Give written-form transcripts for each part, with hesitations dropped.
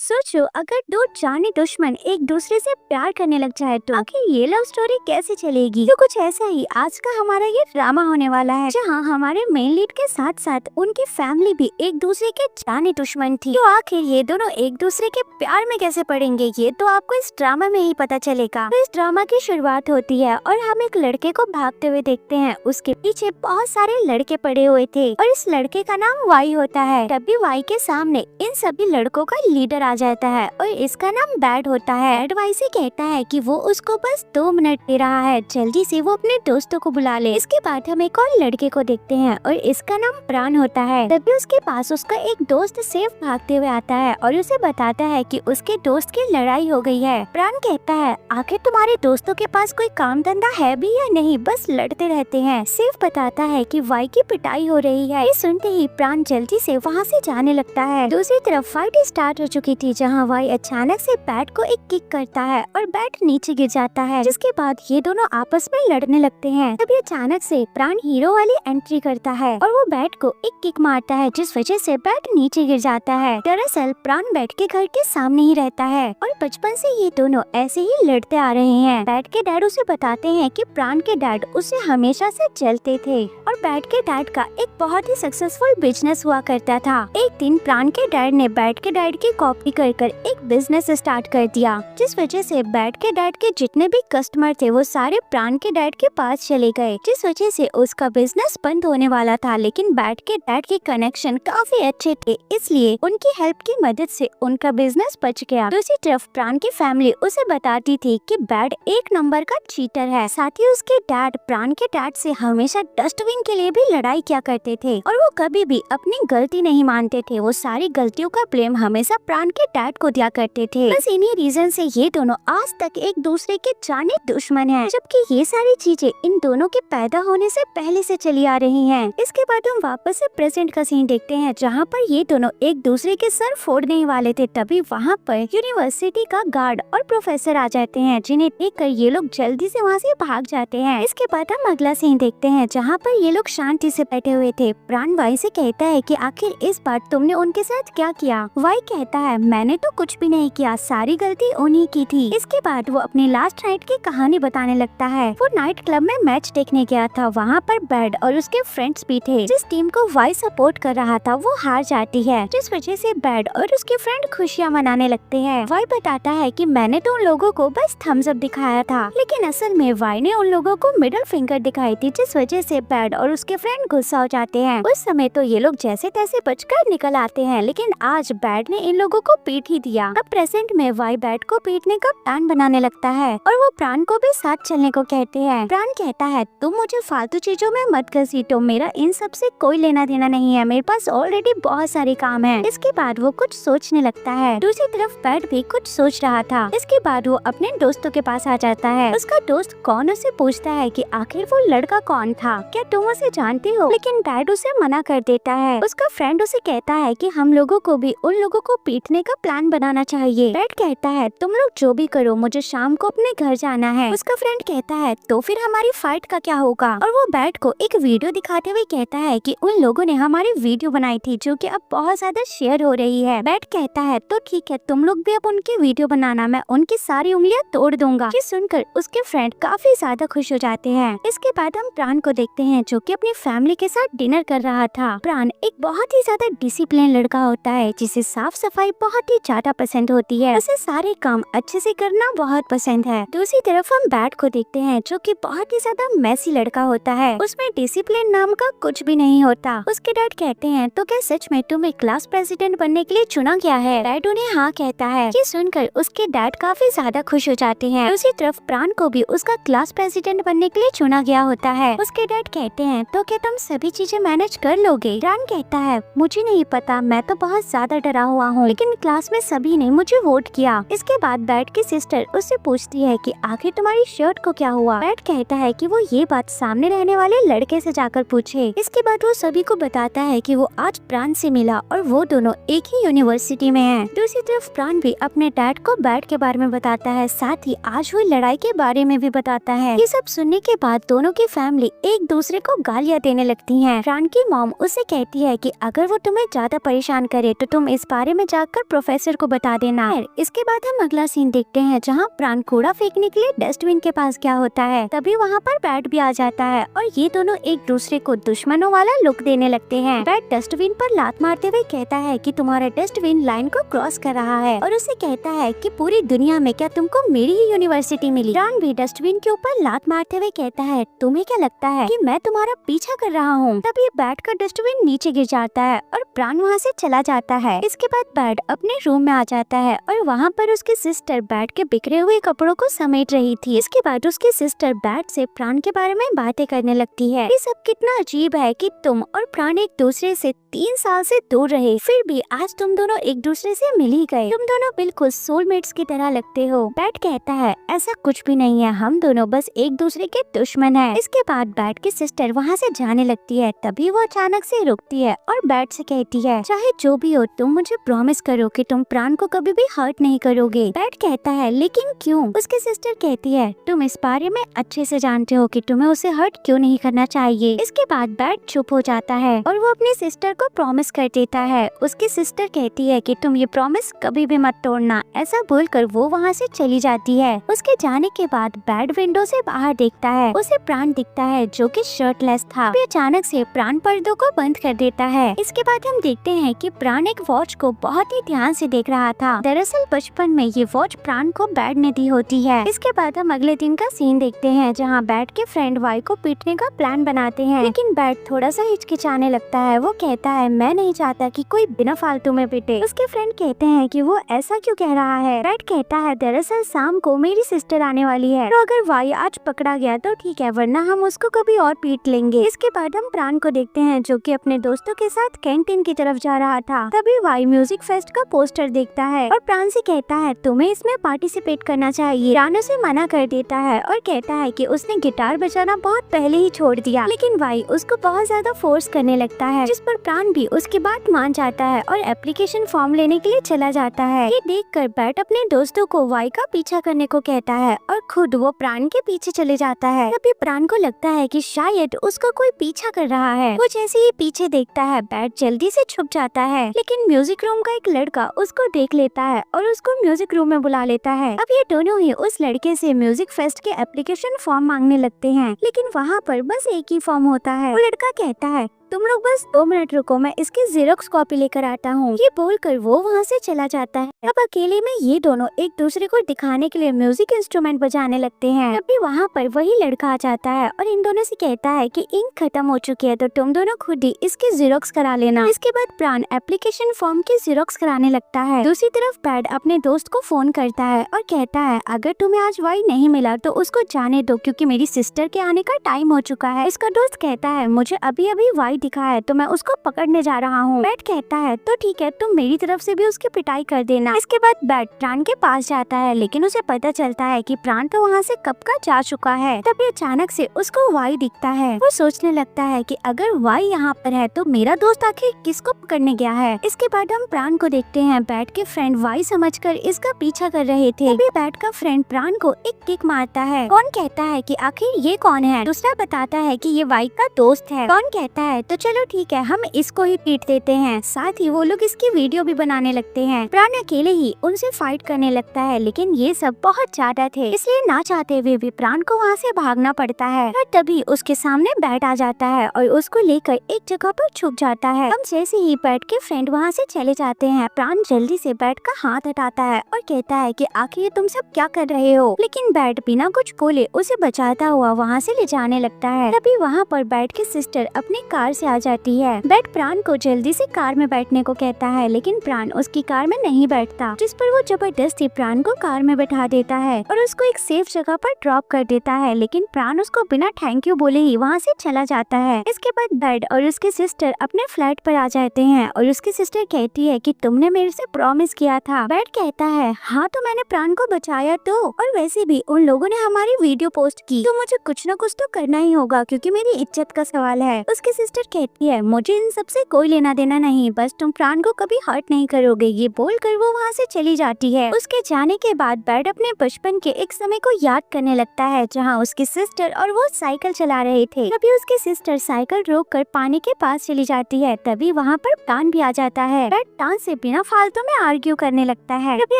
सोचो अगर दो जाने दुश्मन एक दूसरे से प्यार करने लग जाए तो आखिर ये लव स्टोरी कैसे चलेगी। तो कुछ ऐसा ही आज का हमारा ये ड्रामा होने वाला है, जहाँ हमारे मेन लीड के साथ साथ उनकी फैमिली भी एक दूसरे के जाने दुश्मन थी। तो आखिर ये दोनों एक दूसरे के प्यार में कैसे पड़ेंगे, ये तो आपको इस ड्रामा में ही पता चलेगा। तो इस ड्रामा की शुरुआत होती है और हम एक लड़के को भागते हुए देखते हैं। उसके पीछे बहुत सारे लड़के पड़े हुए थे और इस लड़के का नाम वाई होता है। तभी वाई के सामने इन सभी लड़कों का लीडर आ जाता है और इसका नाम बैड होता है। बैड वाई से कहता है कि वो उसको बस 2 मिनट दे रहा है, जल्दी से वो अपने दोस्तों को बुला ले। इसके बाद हम एक और लड़के को देखते हैं और इसका नाम प्राण होता है। तभी उसके पास उसका एक दोस्त सेफ भागते हुए आता है और उसे बताता है कि उसके दोस्त की लड़ाई हो गई है। प्राण कहता है आखिर तुम्हारे दोस्तों के पास कोई काम धंधा है भी या नहीं, बस लड़ते रहते हैं। सेफ बताता है कि वाई की पिटाई हो रही है। ये सुनते ही प्राण जल्दी से वहाँ से जाने लगता है। दूसरी तरफ फाइट स्टार्ट हो चुकी थी, जहाँ वाई अचानक से बैट को एक किक करता है और बैट नीचे गिर जाता है, जिसके बाद ये दोनों आपस में लड़ने लगते हैं। तभी अचानक से प्राण हीरो वाली एंट्री करता है और वो बैट को एक किक मारता है, जिस वजह से बैट नीचे गिर जाता है। दरअसल प्राण बैट के घर के सामने ही रहता है और बचपन से ये दोनों ऐसे ही लड़ते आ रहे हैं। बैट के डैड उसे बताते हैं कि प्राण के डैड उसे हमेशा से चलते थे और बैट के डैड का एक बहुत ही सक्सेसफुल बिजनेस हुआ करता था। एक दिन प्राण के डैड ने बैट के डैड की कॉपी कर एक बिजनेस स्टार्ट कर दिया, जिस वजह से बैट के डैड के जितने भी कस्टमर थे वो सारे प्राण के डैड के पास चले गए, जिस वजह से उसका बिजनेस बंद होने वाला था। लेकिन बैट के डैड के कनेक्शन काफी अच्छे थे, इसलिए उनकी हेल्प की मदद से उनका बिजनेस बच गया। दूसरी तरफ प्राण की फैमिली उसे बताती थी कि बैट एक नंबर का चीटर है। साथ ही उसके डैड प्राण के डैड से हमेशा डस्टबिन के लिए भी लड़ाई किया करते थे और वो कभी भी अपनी गलती नहीं मानते थे। वो सारी गलतियों का ब्लेम हमेशा प्राण के डैड को दिया करते थे। बस इन्हीं रीजन से ये दोनों आज तक एक दूसरे के जाने दुश्मन हैं, जबकि ये सारी चीजें इन दोनों के पैदा होने से पहले से चली आ रही हैं। इसके बाद हम वापस से प्रेजेंट का सीन देखते हैं, जहाँ पर ये दोनों एक दूसरे के सर फोड़ने ही वाले थे। तभी वहाँ पर यूनिवर्सिटी का गार्ड और प्रोफेसर आ जाते हैं, जिन्हें देखकर ये लोग जल्दी से वहाँ से भाग जाते हैं। इसके बाद हम अगला सीन देखते हैं, जहाँ पर ये लोग शांति से बैठे हुए थे। प्राण वाई से कहता है कि आखिर इस बार तुमने उनके साथ क्या किया। वाई कहता है मैंने तो कुछ भी नहीं किया, सारी गलती उन्हीं की थी। इसके बाद वो अपनी लास्ट नाइट की कहानी बताने लगता है। वो नाइट क्लब में मैच देखने गया था, वहाँ पर बैड और उसके फ्रेंड्स भी थे। जिस टीम को वाई सपोर्ट कर रहा था वो हार जाती है, जिस वजह से बैड और उसके फ्रेंड खुशियाँ मनाने लगते हैं। वाई बताता है कि मैंने तो उन लोगों को बस थम्स अप दिखाया था, लेकिन असल में वाई ने उन लोगों को मिडिल फिंगर दिखाई थी, जिस वजह से बैड और उसके फ्रेंड गुस्सा हो जाते हैं। उस समय तो ये लोग जैसे तैसे बचकर निकल आते हैं, लेकिन आज बैड ने इन लोगों को पीट ही दिया। अब प्रेजेंट में वाई बैड को पीटने का प्लान बनाने लगता है और वो प्राण को भी साथ चलने को कहते हैं। प्राण कहता है तुम मुझे फालतू चीजों में मत घसीटो, मेरा इन सब से कोई लेना देना नहीं है, मेरे पास ऑलरेडी बहुत सारे काम है। इसके बाद वो कुछ सोचने लगता है। दूसरी तरफ बैड भी कुछ सोच रहा था। इसके बाद वो अपने दोस्तों के पास आ जाता है। उसका दोस्त कौन उसे पूछता है कि आखिर वो लड़का कौन था, क्या तुम उसे जानते हो। लेकिन बैड उसे मना कर देता है। उसका फ्रेंड उसे कहता है कि हम लोगों को भी उन लोगों को पीटने का प्लान बनाना चाहिए। बैड कहता है तुम लोग जो भी करो, मुझे शाम को अपने घर जाना है। उसका फ्रेंड कहता है तो फिर हमारी फाइट का क्या होगा। और वो बैड को एक वीडियो दिखाते हुए कहता है कि उन लोगों ने हमारी वीडियो बनाई थी, जो कि अब बहुत ज्यादा शेयर हो रही है। बैड कहता है तो ठीक है, तुम लोग भी अब उनकी वीडियो बनाना, मैं उनकी सारी उंगलियां तोड़ दूंगा। ये सुनकर उसके फ्रेंड काफी ज्यादा खुश हो जाते हैं। इसके बाद हम प्राण को देखते हैं, जो कि अपनी फैमिली के साथ डिनर कर रहा था। प्राण एक बहुत ही ज्यादा डिसिप्लिन लड़का होता है, जिसे साफ सफाई बहुत ही ज्यादा पसंद होती है। उसे सारे काम अच्छे से करना बहुत पसंद है। दूसरी तरफ हम बैड को देखते हैं, जो कि बहुत ही ज्यादा मैसी लड़का होता है। उसमें डिसिप्लिन नाम का कुछ भी नहीं होता। उसके डैड कहते हैं तो क्या सच में तुम्हें क्लास प्रेसिडेंट बनने के लिए चुना गया है। बैड उन्हें हाँ कहता है। ये सुनकर उसके डैड काफी ज्यादा खुश हो जाते हैं। दूसरी तरफ प्राण को भी उसका क्लास प्रेसिडेंट बनने के लिए चुना गया होता है। उसके डैड कहते हैं तो क्या तुम सभी चीजें मैनेज कर लोगे। प्राण कहता है मुझे नहीं पता, मैं तो बहुत ज्यादा डरा हुआ हूँ, लेकिन क्लास में सभी ने मुझे वोट किया। इसके बाद बैड की सिस्टर उससे पूछती है कि आखिर तुम्हारी शर्ट को क्या हुआ। बैड कहता है कि वो ये बात सामने रहने वाले लड़के से जाकर पूछे। इसके बाद वो सभी को बताता है कि वो आज प्राण से मिला और वो दोनों एक ही यूनिवर्सिटी में हैं। दूसरी तरफ प्राण भी अपने डैड को बैड के बारे में बताता है, साथ ही आज हुई लड़ाई के बारे में भी बताता है। ये सब सुनने के बाद दोनों की फैमिली एक दूसरे को गालियाँ देने लगती है। प्राण की मॉम उसे कहती है कि अगर वो तुम्हें ज्यादा परेशान करे तो तुम इस बारे में जाकर प्रोफेसर को बता देना है। इसके बाद हम अगला सीन देखते हैं जहाँ प्राण कूड़ा फेंकने के लिए डस्टबिन के पास क्या होता है। तभी वहाँ पर बैट भी आ जाता है और ये दोनों एक दूसरे को दुश्मनों वाला लुक देने लगते हैं। बैट डस्टबिन पर लात मारते हुए कहता है कि तुम्हारा डस्टबिन लाइन को क्रॉस कर रहा है और उसे कहता है कि पूरी दुनिया में क्या तुमको मेरी ही यूनिवर्सिटी मिली। प्राण भी डस्टबिन के ऊपर लात मारते हुए कहता है तुम्हें क्या लगता है कि मैं तुम्हारा पीछा कर रहा हूँ। तभी बैट का डस्टबिन नीचे गिर जाता है और प्राण वहाँ से चला जाता है। इसके बाद बैट अपने रूम में आ जाता है और वहाँ पर उसकी सिस्टर बैट के बिखरे हुए कपड़ों को समेट रही थी। इसके बाद उसकी सिस्टर बैट से प्राण के बारे में बातें करने लगती है। ये सब कितना अजीब है कि तुम और प्राण एक दूसरे से 3 साल से दूर रहे, फिर भी आज तुम दोनों एक दूसरे से मिल ही गए। तुम दोनों बिल्कुल सोलमेट्स की तरह लगते हो। बैट कहता है ऐसा कुछ भी नहीं है, हम दोनों बस एक दूसरे के दुश्मन हैं। इसके बाद बैट की सिस्टर वहाँ से जाने लगती है। तभी वो अचानक से रुकती है और बैट से कहती है चाहे जो भी हो तुम मुझे प्रॉमिस करो कि तुम प्राण को कभी भी हर्ट नहीं करोगे। बैट कहता है लेकिन क्यों? उसकी सिस्टर कहती है तुम इस बारे में अच्छे से जानते हो कि तुम्हें उसे हर्ट क्यों नहीं करना चाहिए। इसके बाद बैट चुप हो जाता है और वो अपनी सिस्टर को प्रॉमिस कर देता है। उसकी सिस्टर कहती है कि तुम ये प्रॉमिस कभी भी मत तोड़ना। ऐसा बोलकर वो वहाँ से चली जाती है। उसके जाने के बाद बैट विंडो से बाहर देखता है। उसे प्राण दिखता है जो कि शर्टलेस था। फिर अचानक से प्राण पर्दों को बंद कर देता है। इसके बाद हम देखते हैं कि प्राण एक वॉच को बहुत ही ध्यान से देख रहा था। दरअसल बचपन में ये वॉच प्राण को बैट ने दी होती है। इसके बाद हम अगले दिन का सीन देखते हैं जहाँ बैट के फ्रेंड वाई को पीटने का प्लान बनाते हैं, लेकिन बैट थोड़ा सा हिचकिचाने लगता है। वो कहता है मैं नहीं चाहता कि कोई बिना फालतू में पीटे। उसके फ्रेंड कहते हैं कि वो ऐसा क्यों कह रहा है। बैट कहता है दरअसल शाम को मेरी सिस्टर आने वाली है, तो अगर वाई आज पकड़ा गया तो ठीक है, वरना हम उसको कभी और पीट लेंगे। इसके बाद हम प्राण को देखते हैं जो कि अपने दोस्तों के साथ कैंटीन की तरफ जा रहा था। तभी वाई म्यूजिक फेस्ट का पोस्टर देखता है और प्राण से कहता है तुम्हें इसमें पार्टिसिपेट करना चाहिए। प्राण उसे मना कर देता है और कहता है कि उसने गिटार बजाना बहुत पहले ही छोड़ दिया, लेकिन वाई उसको बहुत ज्यादा फोर्स करने लगता है, जिस पर प्राण भी उसकी बात मान जाता है और एप्लीकेशन फॉर्म लेने के लिए चला जाता है। ये देखकर बैट अपने दोस्तों को वाई का पीछा करने को कहता है और खुद वो प्राण के पीछे चले जाता है। तभी प्राण को लगता है कि शायद उसको कोई पीछा कर रहा है। वो जैसे ही पीछे देखता है बैट जल्दी से छुप जाता है, लेकिन म्यूजिक रूम का एक लड़का उसको देख लेता है और उसको म्यूजिक रूम में बुला लेता है। अब ये दोनों ही उस लड़के से म्यूजिक फेस्ट के एप्लीकेशन फॉर्म मांगने लगते हैं, लेकिन वहाँ पर बस एक ही फॉर्म होता है। वो लड़का कहता है तुम लोग बस 2 मिनट रुको, मैं इसकी जेरोक्स कॉपी लेकर आता हूँ। ये बोलकर वो वहाँ से चला जाता है। अब अकेले में ये दोनों एक दूसरे को दिखाने के लिए म्यूजिक इंस्ट्रूमेंट बजाने लगते हैं। तभी वहाँ पर वही लड़का आ जाता है और इन दोनों से कहता है कि इंक खत्म हो चुकी है, तो तुम दोनों खुद ही इसकी जेरोक्स करा लेना। इसके बाद प्राण एप्लीकेशन फॉर्म की जेरोक्स कराने लगता है। दूसरी तरफ बैट अपने दोस्त को फोन करता है और कहता है अगर तुम्हें आज वाई नहीं मिला तो उसको जाने दो, क्योंकि मेरी सिस्टर के आने का टाइम हो चुका है। इसका दोस्त कहता है मुझे अभी अभी वाई दिखा है तो मैं उसको पकड़ने जा रहा हूँ। बैट कहता है तो ठीक है, तुम मेरी तरफ से भी उसकी पिटाई कर देना। इसके बाद बैट प्राण के पास जाता है, लेकिन उसे पता चलता है कि प्राण तो वहाँ से कब का जा चुका है। तभी अचानक से उसको वाई दिखता है। वो सोचने लगता है कि अगर वाई यहाँ पर है तो मेरा दोस्त आखिर किसको पकड़ने गया है। इसके बाद हम प्राण को देखते हैं बैट के फ्रेंड वाई समझकर इसका पीछा कर रहे थे। तभी बैट का फ्रेंड प्राण को एक किक मारता है। कौन कहता है कि आखिर ये कौन है। दूसरा बताता है कि ये वाई का दोस्त है। कौन कहता है तो चलो ठीक है, हम इसको ही पीट देते हैं। साथ ही वो लोग इसकी वीडियो भी बनाने लगते हैं। प्राण अकेले ही उनसे फाइट करने लगता है, लेकिन ये सब बहुत ज्यादा थे, इसलिए ना चाहते हुए भी प्राण को वहाँ से भागना पड़ता है। और तभी उसके सामने बैट आ जाता है और उसको लेकर एक जगह पर छुप जाता है। हम जैसे ही बैट के फ्रेंड वहाँ से चले जाते हैं, प्राण जल्दी से बैट का हाथ हटाता है और कहता है कि आखिर तुम सब क्या कर रहे हो। लेकिन बैट बिना कुछ बोले उसे बचाता हुआ वहाँ से ले जाने लगता है। तभी वहाँ पर बैट की सिस्टर अपनी कार से आ जाती है। बैट प्राण को जल्दी से कार में बैठने को कहता है, लेकिन प्राण उसकी कार में नहीं बैठता, जिस पर वो जबरदस्ती प्राण को कार में बैठा देता है और उसको एक सेफ जगह पर ड्रॉप कर देता है। लेकिन प्राण उसको बिना थैंक यू बोले ही वहाँ से चला जाता है। इसके बाद बैट और उसके सिस्टर अपने फ्लैट पर आ जाते हैं और उसकी सिस्टर कहती है कि तुमने मेरे से प्रॉमिस किया था। बैट कहता है हाँ, तो मैंने प्राण को बचाया तो, और वैसे भी उन लोगों ने हमारी वीडियो पोस्ट की, तो मुझे कुछ न कुछ तो करना ही होगा क्योंकि मेरी इज्जत का सवाल है। उसकी सिस्टर कहती है मुझे इन सबसे कोई लेना देना नहीं, बस तुम प्राण को कभी हर्ट नहीं करोगे। ये बोलकर वो वहाँ से चली जाती है। उसके जाने के बाद बैड अपने बचपन के एक समय को याद करने लगता है जहाँ उसकी सिस्टर और वो साइकिल चला रहे थे। तभी उसकी सिस्टर साइकिल रोककर पानी के पास चली जाती है। तभी वहाँ पर प्राण भी आ जाता है। बैड प्राण से बिना फालतू में आर्ग्यू करने लगता है। तभी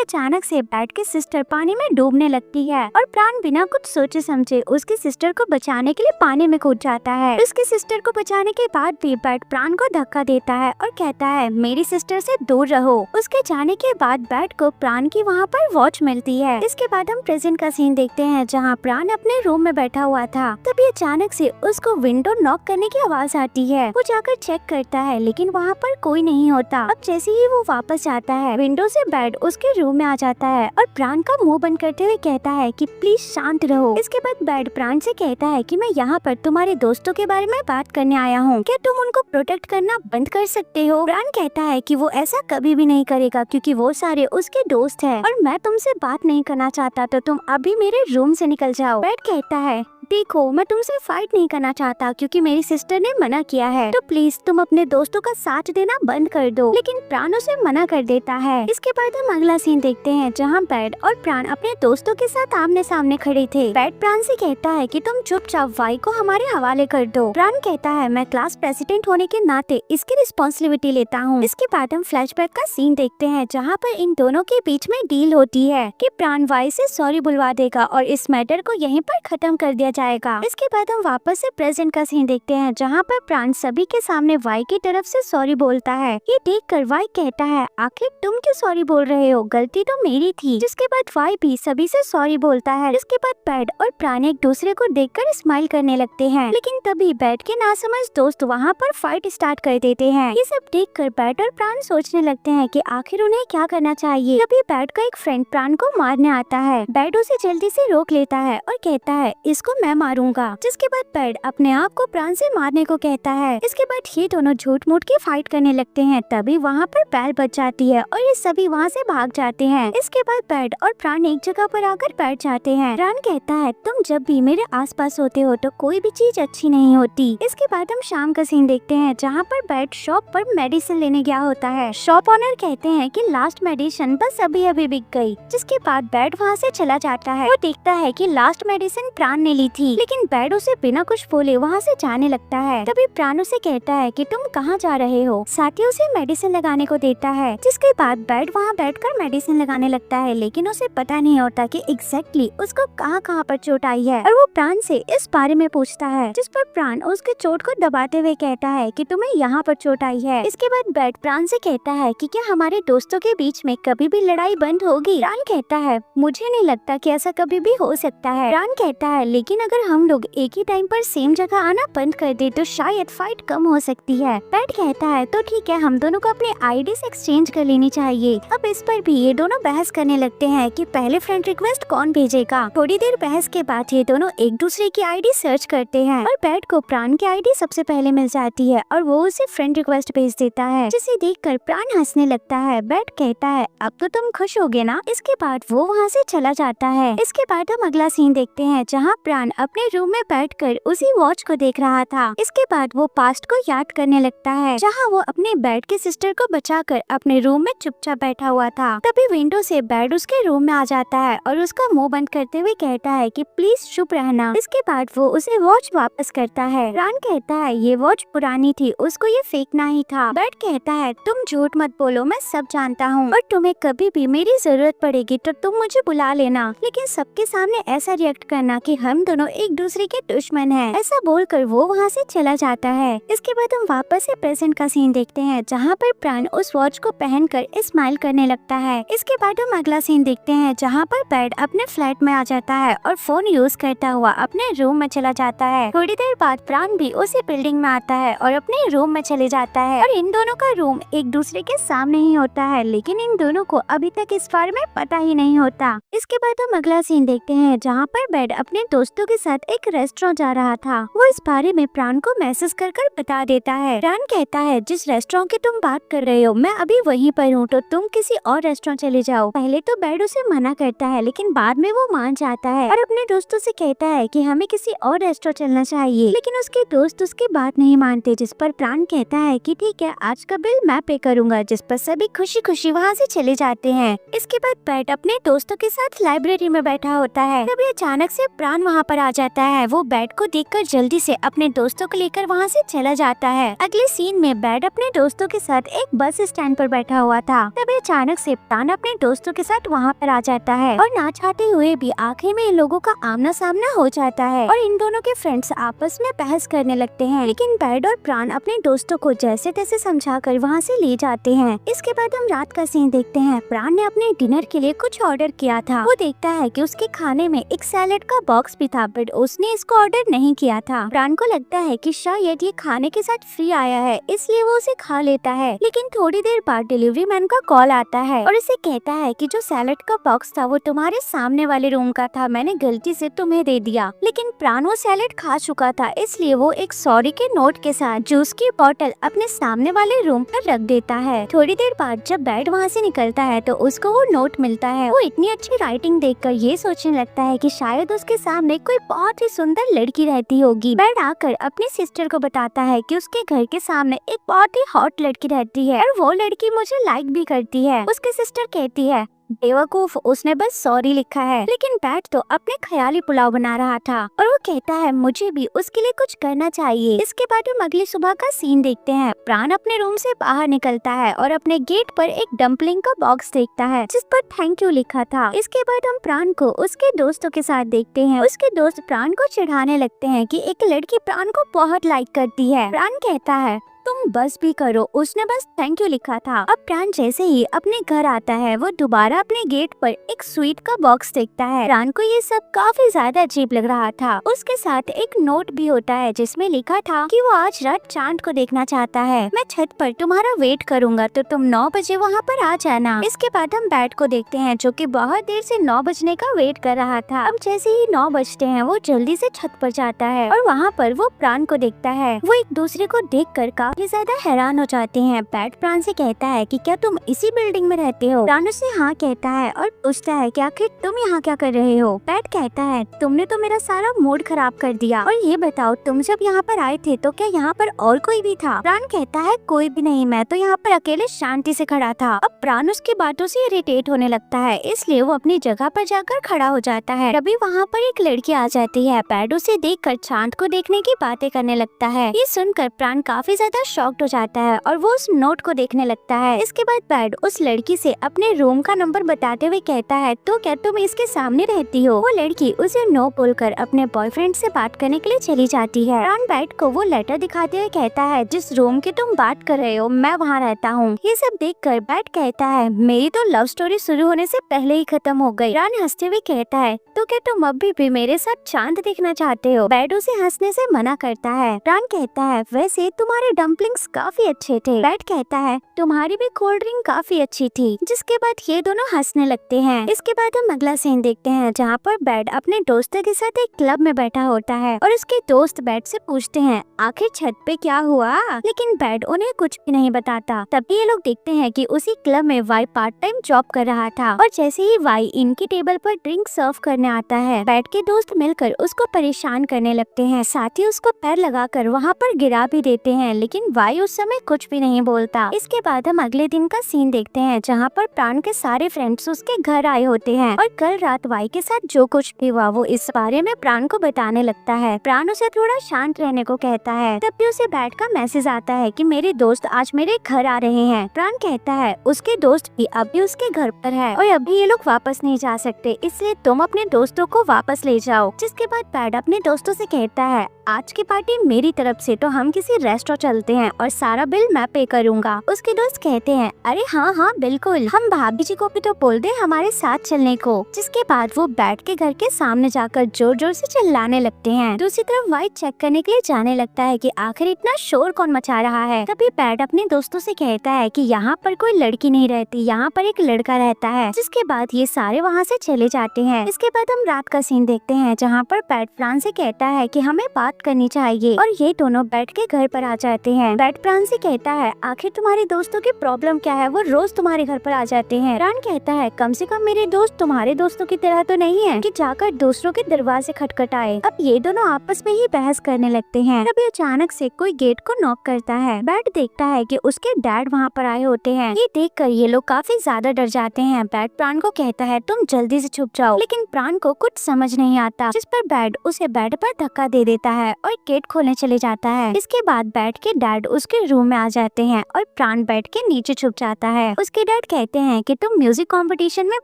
अचानक से बैड की सिस्टर पानी में डूबने लगती है और प्राण बिना कुछ सोचे समझे उसकी सिस्टर को बचाने के लिए पानी में कूद जाता है। उसकी सिस्टर को बचाने के बाद भी बैड प्राण को धक्का देता है और कहता है मेरी सिस्टर से दूर रहो। उसके जाने के बाद बैड को प्राण की वहाँ पर वॉच मिलती है। इसके बाद हम प्रेजेंट का सीन देखते हैं जहाँ प्राण अपने रूम में बैठा हुआ था। तभी अचानक से उसको विंडो नॉक करने की आवाज आती है। वो जाकर चेक करता है लेकिन वहाँ पर कोई नहीं होता। अब जैसे ही वो वापस जाता है विंडो से बैड उसके रूम में आ जाता है और प्राण का मुंह बंद करते हुए कहता है कि प्लीज शांत रहो। इसके बाद बैड प्राण से कहता है कि मैं यहाँ पर तुम्हारे दोस्तों के बारे में बात करने आया हूँ, क्या तुम उनको प्रोटेक्ट करना बंद कर सकते हो? प्राण कहता है कि वो ऐसा कभी भी नहीं करेगा क्योंकि वो सारे उसके दोस्त हैं और मैं तुमसे बात नहीं करना चाहता, तो तुम अभी मेरे रूम से निकल जाओ। बैड कहता है देखो मैं तुमसे फाइट नहीं करना चाहता क्योंकि मेरी सिस्टर ने मना किया है, तो प्लीज तुम अपने दोस्तों का साथ देना बंद कर दो। लेकिन प्राण उसे मना कर देता है। इसके बाद हम अगला सीन देखते हैं जहाँ बैड और प्राण अपने दोस्तों के साथ आमने सामने खड़े थे। बैड प्राण से कहता है कि तुम चुपचाप वाई को हमारे हवाले कर दो। प्राण कहता है मैं क्लास प्रेसिडेंट होने के नाते इसकी रिस्पॉन्सिबिलिटी लेता हूँ। इसके बाद हम फ्लैशबैक का सीन देखते हैं जहाँ पर इन दोनों के बीच में डील होती है कि प्राण वाई से सॉरी बुलवा देगा और इस मैटर को यहीं पर खत्म कर दिया जाएगा। इसके बाद हम वापस से प्रेजेंट का सीन देखते हैं जहाँ पर प्राण सभी के सामने वाई की तरफ से सॉरी बोलता है। ये देखकर वाई कहता है आखिर तुम क्यों सॉरी बोल रहे हो, गलती तो मेरी थी। जिसके बाद वाई भी सभी से सॉरी बोलता है। इसके बाद बैड और प्राण एक दूसरे को देखकर स्माइल करने लगते हैं। लेकिन तभी बैड के नासमझ दोस्त वहाँ पर फाइट स्टार्ट कर देते हैं। ये सब देखकर बैड और प्राण सोचने लगते हैं कि आखिर उन्हें क्या करना चाहिए। तभी बैड का एक फ्रेंड प्राण को मारने आता है। बैड उसे जल्दी से रोक लेता है और कहता है इसको मैं मारूंगा। जिसके बाद बैड अपने आप को प्राण से मारने को कहता है। इसके बाद ये दोनों झूठ मूठ की फाइट करने लगते हैं। तभी वहाँ पर बैल बच जाती है और ये सभी वहाँ से भाग जाते हैं। इसके बाद बैड और प्राण एक जगह पर आकर बैठ जाते हैं। प्राण कहता है तुम जब भी मेरे आसपास होते हो तो कोई भी चीज अच्छी नहीं होती। इसके बाद हम शाम का सीन देखते हैं जहाँ पर बैड शॉप पर मेडिसिन लेने गया होता है। शॉप ओनर कहते हैं कि लास्ट मेडिसिन बस अभी अभी बिक गई। जिसके बाद बैड वहाँ से चला जाता है। वो देखता है कि लास्ट मेडिसिन प्राण ने ली थी, लेकिन बैड उसे बिना कुछ बोले वहाँ से जाने लगता है। तभी प्राण उसे कहता है कि तुम कहाँ जा रहे हो, साथ ही उसे मेडिसिन लगाने को देता है। जिसके बाद बैड वहाँ बैठकर मेडिसिन लगाने लगता है, लेकिन उसे पता नहीं होता कि एग्जैक्टली उसको कहाँ कहाँ पर चोट आई है और वो प्राण से इस बारे में पूछता है। जिस पर प्राण उसके चोट को दबाते हुए कहता है कि तुम्हें यहाँ पर चोट आई है। इसके बाद बैड प्राण से कहता है कि क्या हमारे दोस्तों के बीच में कभी भी लड़ाई बंद होगी? प्राण कहता है मुझे नहीं लगता कि ऐसा कभी भी हो सकता है। प्राण कहता है लेकिन अगर हम लोग एक ही टाइम पर सेम जगह आना बंद कर दे तो शायद फाइट कम हो सकती है। बैड कहता है तो ठीक है, हम दोनों को अपने आईडीज एक्सचेंज कर लेनी चाहिए। अब इस पर भी ये दोनों बहस करने लगते हैं कि पहले फ्रेंड रिक्वेस्ट कौन भेजेगा। थोड़ी देर बहस के बाद ये दोनों एक दूसरे की आईडी सर्च करते हैं और बैड को प्राण की आईडी सबसे पहले मिल जाती है और वो उसे फ्रेंड रिक्वेस्ट भेज देता है, जिसे देखकर प्राण हंसने लगता है। बैड कहता है अब तो तुम खुश होगे ना। इसके बाद वो वहाँ से चला जाता है। इसके बाद हम अगला सीन देखते हैं जहाँ प्राण अपने रूम में बैठकर उसी वॉच को देख रहा था। इसके बाद वो पास्ट को याद करने लगता है जहाँ वो अपने बैड के सिस्टर को बचाकर अपने रूम में चुपचाप बैठा हुआ था। तभी विंडो से बैड उसके रूम में आ जाता है और उसका मुंह बंद करते हुए कहता है कि प्लीज चुप रहना। इसके बाद वो उसे वॉच वापस करता है। प्राण कहता है ये वॉच पुरानी थी, उसको ये फेंकना ही था। बैड कहता है तुम झूठ मत बोलो, मैं सब जानता हूँ और तुम्हें कभी भी मेरी जरूरत पड़ेगी तो तुम मुझे बुला लेना, लेकिन सबके सामने ऐसा रिएक्ट करना कि हम दोनों एक दूसरे के दुश्मन हैं। ऐसा बोलकर वो वहाँ से चला जाता है। इसके बाद हम वापस से प्रेजेंट का सीन देखते हैं जहाँ पर प्राण उस वॉच को पहनकर स्माइल करने लगता है। इसके बाद हम अगला सीन देखते हैं जहाँ पर बैड अपने फ्लैट में आ जाता है और फोन यूज करता हुआ अपने रूम में चला जाता है। थोड़ी देर बाद प्राण भी उसी बिल्डिंग में आता है और अपने रूम में चले जाता है और इन दोनों का रूम एक दूसरे के सामने ही होता है, लेकिन इन दोनों को अभी तक इस बारे में पता ही नहीं होता। इसके बाद हम अगला सीन देखते हैं जहाँ पर बैड अपने दोस्तों के साथ एक रेस्टोरेंट जा रहा था। वो इस बारे में प्राण को मैसेज कर बता देता है। प्राण कहता है जिस रेस्टोरेंट की तुम बात कर रहे हो मैं अभी वहीं पर हूँ, तो तुम किसी और रेस्टोरेंट चले जाओ। पहले तो बेड उसे मना करता है, लेकिन बाद में वो मान जाता है और अपने दोस्तों से कहता है कि हमें किसी और रेस्टोरेंट चलना चाहिए। लेकिन उसके दोस्त उसकी बात नहीं मानते, जिस पर प्राण कहता है कि ठीक है, आज का बिल मैं पे करूँगा, जिस पर सभी खुशी खुशी वहाँ से चले जाते हैं। इसके बाद बेड अपने दोस्तों के साथ लाइब्रेरी में बैठा होता है। तभी अचानक से प्राण वहाँ पर आ जाता है। वो बेड को देखकर जल्दी से अपने दोस्तों को लेकर वहाँ से चला जाता है। अगले सीन में बेड अपने दोस्तों के साथ एक बस स्टैंड पर बैठा हुआ था। तभी अचानक से प्राण अपने दोस्तों के साथ वहाँ पर आ जाता है और ना चाहते हुए भी आखिर में इन लोगों का आमना सामना हो जाता है और इन दोनों के फ्रेंड्स आपस में बहस करने लगते हैं। लेकिन बेड और प्राण अपने दोस्तों को जैसे तैसे समझाकर वहाँ से ले जाते हैं। इसके बाद हम रात का सीन देखते हैं। प्राण ने अपने डिनर के लिए कुछ ऑर्डर किया था। वो देखता है कि उसके खाने में एक सैलेड का बॉक्स भी था, बट उसने इसको ऑर्डर नहीं किया था। प्राण को लगता है कि शायद ये खाने के साथ फ्री आया है, इसलिए वो उसे खा लेता है। लेकिन थोड़ी देर बाद डिलीवरी मैन का कॉल आता है और इसे कहता है कि जो सैलेड का बॉक्स था वो तुम्हारे सामने वाले रूम का था, मैंने गलती से तुम्हें दे दिया। लेकिन प्राण वो सैलेड खा चुका था, इसलिए वो एक सॉरी के नोट के साथ जूस की बोतल अपने सामने वाले रूम पर रख देता है। थोड़ी देर बाद जब बेड वहाँ से निकलता है तो उसको वो नोट मिलता है। वो इतनी अच्छी राइटिंग देखकर ये सोचने लगता है कि शायद उसके सामने कोई बहुत ही सुंदर लड़की रहती होगी। बेड आकर अपनी सिस्टर को बताता है कि उसके घर के सामने एक बहुत ही हॉट लड़की रहती है और वो लड़की मुझे लाइक भी करती है। उसकी सिस्टर कहती है बेवकूफ, उसने बस सॉरी लिखा है। लेकिन बैट तो अपने ख्याली पुलाव बना रहा था और वो कहता है मुझे भी उसके लिए कुछ करना चाहिए। इसके बाद हम अगली सुबह का सीन देखते हैं। प्राण अपने रूम से बाहर निकलता है और अपने गेट पर एक डम्पलिंग का बॉक्स देखता है जिस पर थैंक यू लिखा था। इसके बाद हम प्राण को उसके दोस्तों के साथ देखते हैं। उसके दोस्त प्राण को चिढ़ाने लगते हैं कि एक लड़की प्राण को बहुत लाइक करती है। प्राण कहता है तुम बस भी करो, उसने बस थैंक यू लिखा था। अब प्राण जैसे ही अपने घर आता है वो दोबारा अपने गेट पर एक स्वीट का बॉक्स देखता है। प्राण को ये सब काफी ज्यादा अजीब लग रहा था। उसके साथ एक नोट भी होता है जिसमें लिखा था कि वो आज रात चांद को देखना चाहता है। मैं छत पर तुम्हारा वेट करूंगा, तो तुम 9 बजे वहाँ पर आ जाना। इसके बाद हम बैट को देखते हैं जो कि बहुत देर से 9 बजने का वेट कर रहा था। अब जैसे ही 9 बजते हैं वो जल्दी से छत पर जाता है और वहाँ पर वो प्राण को देखता है। वो एक दूसरे को देखकर काफी ज्यादा हैरान हो जाते हैं। बैट प्राण से कहता है कि क्या तुम इसी बिल्डिंग में रहते हो? प्राण उसे हाँ कहता है और पूछता है कि आखिर तुम यहाँ क्या कर रहे हो? बैट कहता है तुमने तो मेरा सारा मूड खराब कर दिया, और ये बताओ तुम जब यहाँ पर आए थे तो क्या यहाँ पर और कोई भी था? प्राण कहता है कोई भी नहीं, मैं तो यहाँ पर अकेले शांति से खड़ा था। अब प्राण उसकी बातों से इरिटेट होने लगता है, इसलिए वो अपनी जगह पर जाकर खड़ा हो जाता है। तभी वहाँ पर एक लड़की आ जाती है। बैट उसे देखकर चांद को देखने की बातें करने लगता है। ये सुनकर प्राण काफी ज्यादा शॉक्ड हो जाता है और वो उस नोट को देखने लगता है। इसके बाद बैड उस लड़की से अपने रूम का नंबर बताते हुए कहता है तो क्या तुम इसके सामने रहती हो? वो लड़की उसे नो बोलकर अपने बॉयफ्रेंड से बात करने के लिए चली जाती है। प्राण बैड को वो लेटर दिखाते हुए कहता है जिस रूम की तुम बात कर रहे हो मैं वहाँ रहता हूँ। ये सब देखकर बैड कहता है मेरी तो लव स्टोरी शुरू होने से पहले ही खत्म हो गई। प्राण हंसते हुए कहता है तो क्या तुम अभी भी मेरे साथ चांद देखना चाहते हो? बैड उसे हंसने से मना करता है। प्राण कहता है वैसे तुम्हारे डम्पलिंग्स काफी अच्छे थे। बैड कहता है तुम्हारी भी कोल्ड ड्रिंक काफी अच्छी थी। जिसके बाद ये दोनों हंसने लगते हैं। इसके बाद हम अगला सीन देखते हैं जहाँ पर बैड अपने दोस्तों के साथ एक क्लब में बैठा होता है और उसके दोस्त बैड से पूछते हैं आखिर छत पे क्या हुआ, लेकिन बैड उन्हें कुछ भी नहीं बताता। तभी ये लोग देखते हैं कि उसी क्लब में वाई पार्ट टाइम जॉब कर रहा था और जैसे ही वाई इनकी टेबल पर ड्रिंक सर्व करने आता है बैड के दोस्त मिलकर उसको परेशान करने लगते हैं, साथ ही उसको पैर लगाकर वहाँ पर गिरा भी देते हैं, लेकिन वाई उस समय कुछ भी नहीं बोलता। इसके बाद हम अगले दिन का सीन देखते हैं जहाँ पर प्राण के सारे फ्रेंड्स उसके घर आए होते हैं और कल रात वाई के साथ जो कुछ भी हुआ वो इस बारे में प्राण को बताने लगता है। प्राण उसे थोड़ा शांत रहने को कहता है। तभी उसे बैड का मैसेज आता है कि मेरे दोस्त आज मेरे घर आ रहे हैं। प्राण कहता है उसके दोस्त भी अभी उसके घर पर है और अभी ये लोग वापस नहीं जा सकते, इसलिए तुम अपने दोस्तों को वापस ले जाओ। जिसके बाद बैड अपने दोस्तों से कहता है आज की पार्टी मेरी तरफ से, तो हम किसी रेस्टोरेंट चलते जाते हैं और सारा बिल मैं पे करूँगा। उसके दोस्त कहते हैं अरे हाँ हाँ बिल्कुल, हम भाभी जी को भी तो बोल दे हमारे साथ चलने को। जिसके बाद वो बैट के घर के सामने जाकर जोर जोर से चिल्लाने लगते हैं। दूसरी तरफ वाइट चेक करने के लिए जाने लगता है कि आखिर इतना शोर कौन मचा रहा है। तभी बैट अपने दोस्तों से कहता है कि यहाँ पर कोई लड़की नहीं रहती, यहाँ पर एक लड़का रहता है। जिसके बाद ये सारे वहाँ से चले जाते हैं। इसके बाद हम रात का सीन देखते हैं जहाँ पर बैट प्राण से कहता है कि हमें बात करनी चाहिए और ये दोनों बैट के घर पर आ जाते हैं। बैट प्राण से कहता है आखिर तुम्हारे दोस्तों की प्रॉब्लम क्या है, वो रोज तुम्हारे घर पर आ जाते हैं। प्राण कहता है कम से कम मेरे दोस्त तुम्हारे दोस्तों की तरह तो नहीं है कि जाकर दूसरों के दरवाजे खटखटाए। अब ये दोनों आपस में ही बहस करने लगते हैं। तभी अचानक से कोई गेट को नॉक करता है। बैट देखता है कि उसके डैड वहाँ पर आए होते हैं। ये देखकर ये लोग काफी ज्यादा डर जाते हैं। बैट प्राण को कहता है तुम जल्दी से छुप जाओ, लेकिन प्राण को कुछ समझ नहीं आता। जिस पर बैट उसे बेड पर धक्का दे देता है और गेट खोलने चले जाता है। इसके बाद बैट के डैड उसके रूम में आ जाते हैं और प्राण बेड के नीचे छुप जाता है। उसके डैड कहते हैं कि तुम म्यूजिक कंपटीशन में